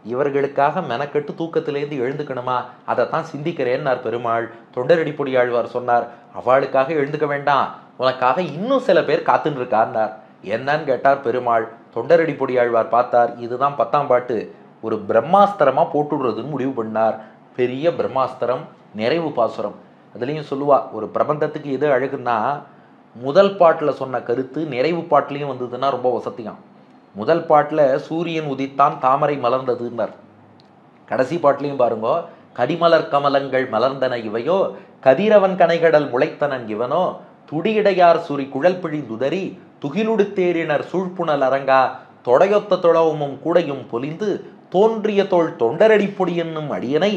இவர்களுக்காக மெனக்கெட்டு தூக்கத்திலேருந்து எழுந்துக்கணுமா, அதைத்தான் சிந்திக்கிறேன்னார் பெருமாள். தொண்டரடிப்பொடி ஆழ்வார் சொன்னார், அவளுக்காக எழுந்துக்க வேண்டாம், உனக்காக இன்னும் சில பேர் காத்துன்னு இருக்கார்னார். என்னன்னு கேட்டார் பெருமாள். தொண்டரடிப்பொடி ஆழ்வார் பார்த்தார், இதுதான் 10ஆம் பாட்டு, ஒரு பிரம்மாஸ்திரமா போட்டுடுறதுன்னு முடிவு பண்ணார். பெரிய பிரம்மாஸ்திரம், நிறைவு பாசுரம். அதுலேயும் சொல்லுவா, ஒரு பிரபந்தத்துக்கு எது அழகுன்னா, முதல் பாட்டில் சொன்ன கருத்து நிறைவு பாட்டிலையும் வந்ததுன்னா ரொம்ப வசதியாம். முதல் பாட்டில் சூரியன் உதித்தான் தாமரை மலர்ந்ததுன்னார். கடைசி பாட்டிலையும் பாருங்க, கடிமலர் கமலங்கள் மலர்ந்தன இவையோ, கதிரவன் கனைகடல் முளைத்தனன் இவனோ, துடியிடையார் சுரி குழல் பிழிந்துதறி துகிலுடுத்தேறினர் சூழ்ப்புணல் அரங்கா, தொடையொத்த தொழவும் கூடையும் பொலிந்து தோன்றிய தோள் தொண்டரடிப்பொடி என்னும் அடியனை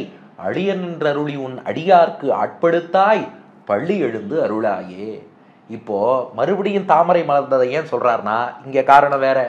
அடியன் என்றருளி உன் அடியார்க்கு ஆட்படுத்தாய் பள்ளி எழுந்து அருளாயே. இப்போ மறுபடியும் தாமரை மலர்ந்ததை ஏன் சொல்றாருன்னா, இங்க காரணம் வேற.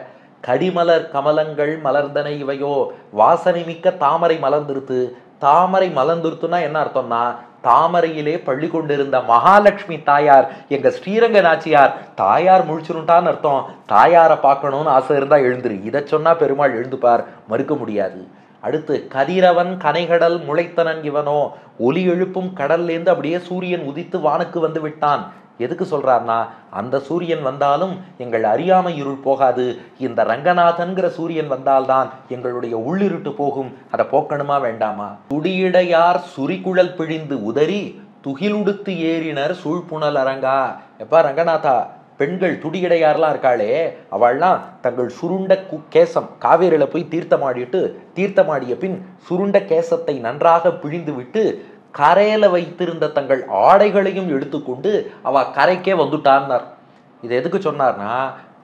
கடிமலர் கமலங்கள் மலர்ந்தன இவையோ, வாசனை மிக்க தாமரை மலர்ந்துருத்து. தாமரை மலர்ந்துருத்துனா என்ன அர்த்தம்னா, தாமரையிலே பள்ளி கொண்டிருந்த மகாலட்சுமி தாயார், எங்க ஸ்ரீரங்க நாச்சியார் தாயார் முழிச்சுருட்டான்னு அர்த்தம். தாயாரை பார்க்கணும்னு ஆசை இருந்தா எழுந்துரு, இதை சொன்னா பெருமாள் எழுந்துப்பார், மறுக்க முடியாது. அடுத்து, கதிரவன் கனைகடல் முளைத்தனன் இவனோ, ஒலி எழுப்பும் கடல்லேருந்து அப்படியே சூரியன் உதித்து வானுக்கு வந்து விட்டான். எதுக்கு சொல்றார்னா, அந்த சூரியன் வந்தாலும் எங்கள் அறியாமை இருள் போகாது, இந்த ரங்கநாதன்கிற சூரியன் வந்தால்தான் எங்களுடைய உள்ளிருட்டு போகும், அதை போக்கணுமா வேண்டாமா. துடியிடையார் சுரிகுழல் பிழிந்து உதறி துகிலுடுத்து ஏறினர் சூழ்ப்புணல் அரங்கா. எப்பா ரங்கநாதா, பெண்கள் துடியிடையார்லாம் இருக்காளே, அவள்லாம் தங்கள் சுருண்ட கேசம், காவேரியில போய் தீர்த்தமாடிய பின் சுருண்ட கேசத்தை நன்றாக பிழிந்து விட்டு கரையில வைத்திருந்த தங்கள் ஆடைகளையும் எடுத்துக்கொண்டு அவ கரைக்கே வந்துட்டான்னார். இது எதுக்கு சொன்னார்னா,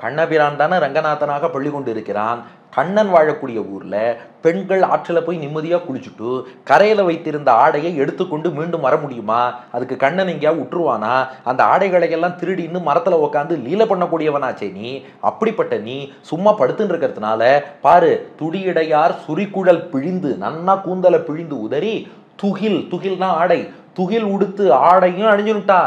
கண்ணபிரான் தானே ரங்கநாதனாக பள்ளி கொண்டு இருக்கிறான். கண்ணன் வாழக்கூடிய ஊர்ல பெண்கள் ஆற்றில் போய் நிம்மதியா குளிச்சுட்டு கரையில வைத்திருந்த ஆடையை எடுத்துக்கொண்டு மீண்டும் வர முடியுமா? அதுக்கு கண்ணன் எங்கேயாவது விட்டுருவானா? அந்த ஆடைகளை எல்லாம் திருடின்னு மரத்துல உட்காந்து லீல பண்ணக்கூடியவனாச்சே நீ. அப்படிப்பட்ட நீ சும்மா படுத்துன்னு இருக்கிறதுனால பாரு, துடியடையார் சுரிக்குழல் பிழிந்து நன்னா கூந்தலை பிழிந்து உதறி துகில்னா ஆடை, துகில் உடுத்து ஆடையும் அணிஞ்சுட்டா.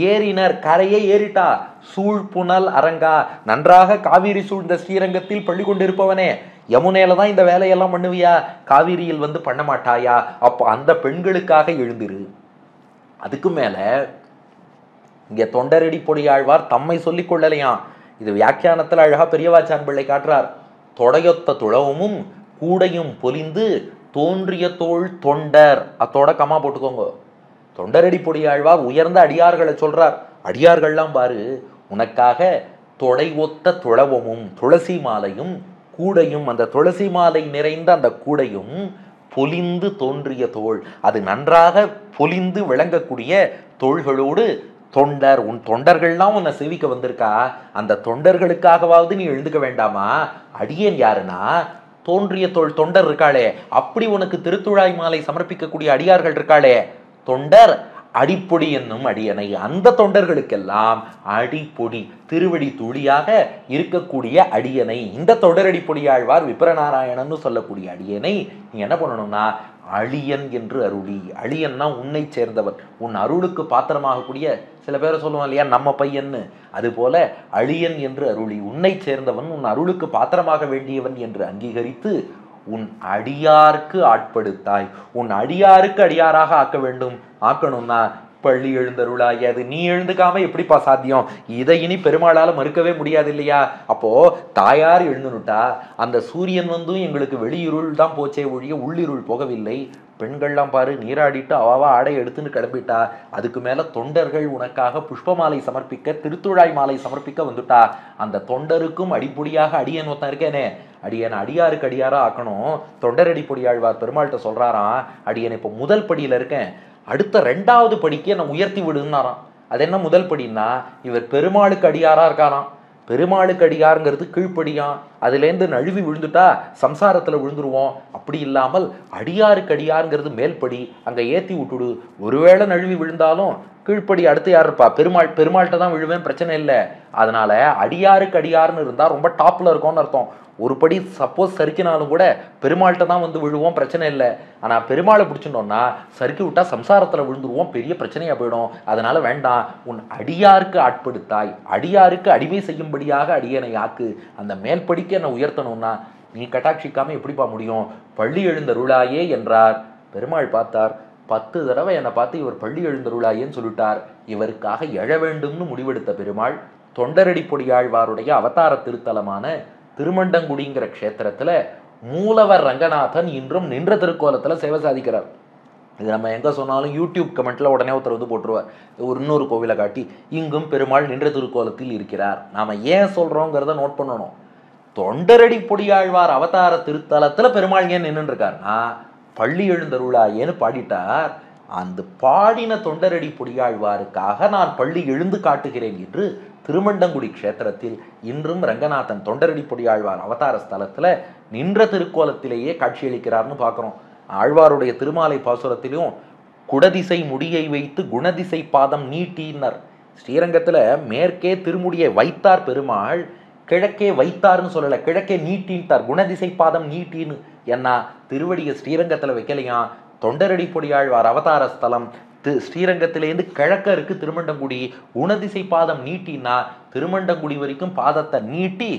ஏறினர் கரையே ஏறிட்டா. சூழ்புணல் அரங்கா, நன்றாக காவிரி சூழ்ந்த ஸ்ரீரங்கத்தில் பள்ளி கொண்டிருப்பவனே, யமுனையில தான் இந்த வேலையெல்லாம் பண்ணுவியா? காவிரியில் வந்து பண்ண மாட்டாயா? அப்போ அந்த பெண்களுக்காக எழுந்திரு. அதுக்கு மேல இங்க தொண்டரடி பொடியாழ்வார் தம்மை சொல்லிக் கொள்ளலையாம். இது வியாக்கியானத்துல அழகா பெரியவாச்சான் பிள்ளை காட்டுறார். தொடையொத்த துளவமும் கூடையும் பொலிந்து தோன்றிய தோள் தொண்டர், அத்தோட கமா போட்டுக்கோங்க. தொண்டரடி பொடியாழ்வார் உயர்ந்த அடியார்களை சொல்றார். அடியார்கள்லாம் பாரு, உனக்காக தொடை ஒத்த துளவமும் துளசி மாலையும் கூடையும், அந்த துளசி மாலை நிறைந்த அந்த கூடையும் பொலிந்து தோன்றிய தோள், அது நன்றாக பொலிந்து விளங்கக்கூடிய தோள்களோடு தொண்டர், உன் தொண்டர்கள்லாம் உன்னை சேவிக்க வந்திருக்கா. அந்த தொண்டர்களுக்காகவாவது நீ எழுந்துக்க வேண்டாமா? அடியேன் யாருன்னா தோன்றிய தோள் தொண்டர் இருக்காளே, அப்படி உனக்கு திருத்துழாய் மாலை சமர்ப்பிக்கக்கூடிய அடியார்கள் இருக்காளே, தொண்டர் அடிப்பொடி என்னும் அடியனை, அந்த தொண்டர்களுக்கெல்லாம் அடிப்பொடி திருவடி துளியாக இருக்கக்கூடிய அடியனை, இந்த தொடரடி பொடியாழ்வார் விப்ரநாராயணன்னு சொல்லக்கூடிய அடியனை நீ என்ன பண்ணணும்னா அழியன் என்று அருளி. அழியன்னா உன்னை சேர்ந்தவர், உன் அருளுக்கு பாத்திரமாகக்கூடிய, சில பேரை சொல்லுவான் இல்லையா நம்ம பையன்னு, அது போல அழியன் என்று அருளி, உன்னை சேர்ந்தவன், உன் அருளுக்கு பாத்திரமாக வேண்டியவன் என்று அங்கீகரித்து உன் அடியாருக்கு ஆட்படுத்தாய். உன் அடியாருக்கு அடியாராக ஆக்க வேண்டும். ஆக்கணும்னா பள்ளி எழுந்தருளாய். அது நீ எழுந்துக்காம எப்படிப்பா சாத்தியம்? இதை இனி பெருமாளால மறுக்கவே முடியாது இல்லையா? அப்போ தாயார் எழுந்துனுட்டா. அந்த சூரியன் வந்தும் எங்களுக்கு வெளியிருள் தான் போச்சே ஒழிய உள்ளிருள் போகவில்லை. பெண்கள்லாம் பாரு, நீராடிட்டு அவாவா ஆடை எடுத்துன்னு கிளம்பிட்டா. அதுக்கு மேல தொண்டர்கள் உனக்காக புஷ்ப மாலை சமர்ப்பிக்க, திருத்துழாய் மாலை சமர்ப்பிக்க வந்துட்டா. அந்த தொண்டருக்கும் அடிப்பொடியாக அடியன் ஒருத்தன் இருக்கேனே, அடியன் அடியாருக்கு அடியாரா ஆக்கணும். தொண்டரடி பொடியாழ்வார் பெருமாள்கிட்ட சொல்றாராம், அடியன் இப்போ முதல் படியில இருக்கேன், அடுத்த 2வது படிக்கு என்னை உயர்த்தி விடுன்னாராம். அது என்ன முதல் படின்னா, இவர் பெருமாளுக்கு அடியாரா இருக்காராம். பெருமாளுக்கு அடியாருங்கிறது கீழ்ப்படியான், அதுலேருந்து நழுவி விழுந்துட்டா சம்சாரத்தில் விழுந்துருவோம். அப்படி இல்லாமல் அடியாருக்கு அடியாருங்கிறது மேல்படி, அங்கே ஏற்றி விட்டுடு. ஒருவேளை நழுவி விழுந்தாலும் கீழ்ப்படி அடுத்து யார் இருப்பா? பெருமாள்கிட்ட தான் விழுவேன், பிரச்சனை இல்லை. அதனால அடியாருக்கு அடியாருன்னு இருந்தால் ரொம்ப டாப்ல இருக்கோம்னு அர்த்தம். ஒரு படி சப்போஸ் சறுக்கினாலும் கூட பெருமாள்கிட்ட தான் வந்து விழுவோம், பிரச்சனை இல்லை. ஆனால் பெருமாளை பிடிச்சிட்டோம்னா சறுக்கி விட்டா சம்சாரத்தில் விழுந்துருவோம், பெரிய பிரச்சனையாக போயிடும். அதனால வேண்டாம், உன் அடியாருக்கு ஆட்படுத்தாய், அடியாருக்கு அடிமை செய்யும்படியாக அடியனை ஆக்கு. அந்த மேல்படிக்கு என்னை உயர்த்தணும்னா நீ கட்டாட்சிக்காம எப்படிப்பா முடியும்? பள்ளி எழுந்தருளாயே என்றார். பெருமாள் பார்த்தார், 10 தடவை என்னை பார்த்து இவர் பள்ளி எழுந்தருளாயேன்னு சொல்லிட்டார். இவருக்காக எழ வேண்டும்னு முடிவெடுத்த பெருமாள் தொண்டரடி பொடியாழ்வாருடைய அவதார திருத்தலமான திருமண்டங்குடிங்கிற க்ஷேத்திரத்துல மூலவர் ரங்கநாதன் இன்றும் நின்ற திருக்கோலத்துல சேவை சாதிக்கிறார். இது நம்ம எங்க சொன்னாலும் யூடியூப் கமெண்ட்ல உடனே ஒருத்தர் வந்து போட்டுருவார், ஒரு இன்னொரு கோவிலை காட்டி இங்கும் பெருமாள் நின்ற திருக்கோலத்தில் இருக்கிறார். நாம ஏன் சொல்றோங்கிறத நோட் பண்ணணும். தொண்டரடி பொடியாழ்வார் அவதார திருத்தலத்துல பெருமாள் ஏன் நின்று இருக்காருன்னா பள்ளி எழுந்தருளாயேன்னு பாடிட்டார். அந்த பாடின தொண்டரடி பொடியாழ்வாருக்காக நான் பள்ளி எழுந்து காட்டுகிறேன் என்று திருமண்டங்குடி க்ஷேத்திரத்தில் இன்றும் ரங்கநாதன் தொண்டரடி பொடியாழ்வார் அவதார ஸ்தலத்துல நின்ற திருக்கோலத்திலேயே காட்சியளிக்கிறார்னு பார்க்குறோம். ஆழ்வாருடைய திருமாலை பாசுரத்திலும் குடதிசை முடியை வைத்து குணதிசை பாதம் நீட்டினர். ஸ்ரீரங்கத்துல மேற்கே திருமுடியை வைத்தார் பெருமாள், கிழக்கே வைத்தார்னு சொல்லலை, கிழக்கே நீட்டின்ட்டார், குணதிசை பாதம் நீட்டின்னு. ஏன்னா திருவடியை ஸ்ரீரங்கத்துல வைக்கலையாம். தொண்டரடி பொடியாழ்வார் அவதார ஸ்தலம் ஸ்ரீரங்கத்திலேருந்து கிழக்க இருக்கு திருமண்டங்குடி. குணதிசை பாதம் நீட்டினா திருமண்டங்குடி வரைக்கும் பாதத்தை நீட்டி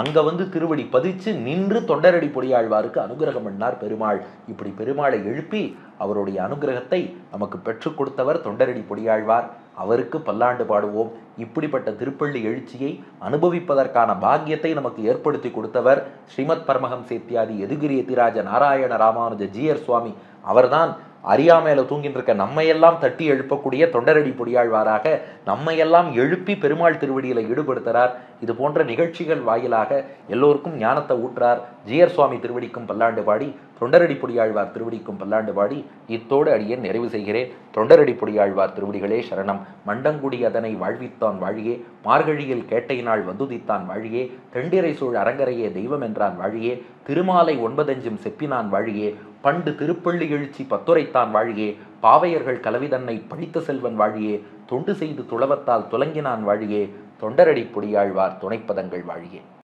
அங்க வந்து திருவடி பதிச்சு நின்று தொண்டரடி பொடியாழ்வாருக்கு அனுகிரகம் பண்ணார் பெருமாள். இப்படி பெருமாளை எழுப்பி அவருடைய அனுகிரகத்தை நமக்கு பெற்றுக் கொடுத்தவர் தொண்டரடி பொடியாழ்வார். அவருக்கு பல்லாண்டு பாடுவோம். இப்படிப்பட்ட திருப்பள்ளி எழுச்சியை அனுபவிப்பதற்கான பாக்கியத்தை நமக்கு ஏற்படுத்தி கொடுத்தவர் ஸ்ரீமத் பரமஹம்ச இத்தியாதி யதுகிரி யதிராஜ நாராயண ராமானுஜ ஜீயர் சுவாமி. அவர்தான் அறியாமையில தூங்கிட்டு இருக்க நம்மையெல்லாம் தட்டி எழுப்பக்கூடிய தொண்டரடி பொடியாழ்வாராக நம்மையெல்லாம் எழுப்பி பெருமாள் திருவடியில ஈடுபடுத்துறார். இது போன்ற நிகழ்ச்சிகள் வாயிலாக எல்லோருக்கும் ஞானத்தை ஊற்றார். ஜீயர் சுவாமி திருவடிக்கும் பல்லாண்டு பாடி, தொண்டரடி பொடியாழ்வார் திருவடிக்கும் பல்லாண்டு பாடி இத்தோடு அடியேன் நிறைவு செய்கிறேன். தொண்டரடி பொடியாழ்வார் திருவடிகளே சரணம். மண்டங்குடி அதனை வாழ்வித்தான் வாழியே, மார்கழியில் கேட்டை நாள் வந்துதித்தான் வாழியே, தெண்டிரை சூழ் அரங்கரையே தெய்வம் என்றான் வாழியே, திருமாலை 9 செப்பினான் வாழியே, பண்டு திருப்பள்ளி எழுச்சி பத்துரைத்தான் வாழியே, பாவையர்கள் கலவிதன்னை பழித்த செல்வன் வாழியே, தொண்டு செய்து துளவத்தால் துலங்கினான் வாழியே, தொண்டரடி பொடியாழ்வார் துணைப்பதங்கள் வாழியே.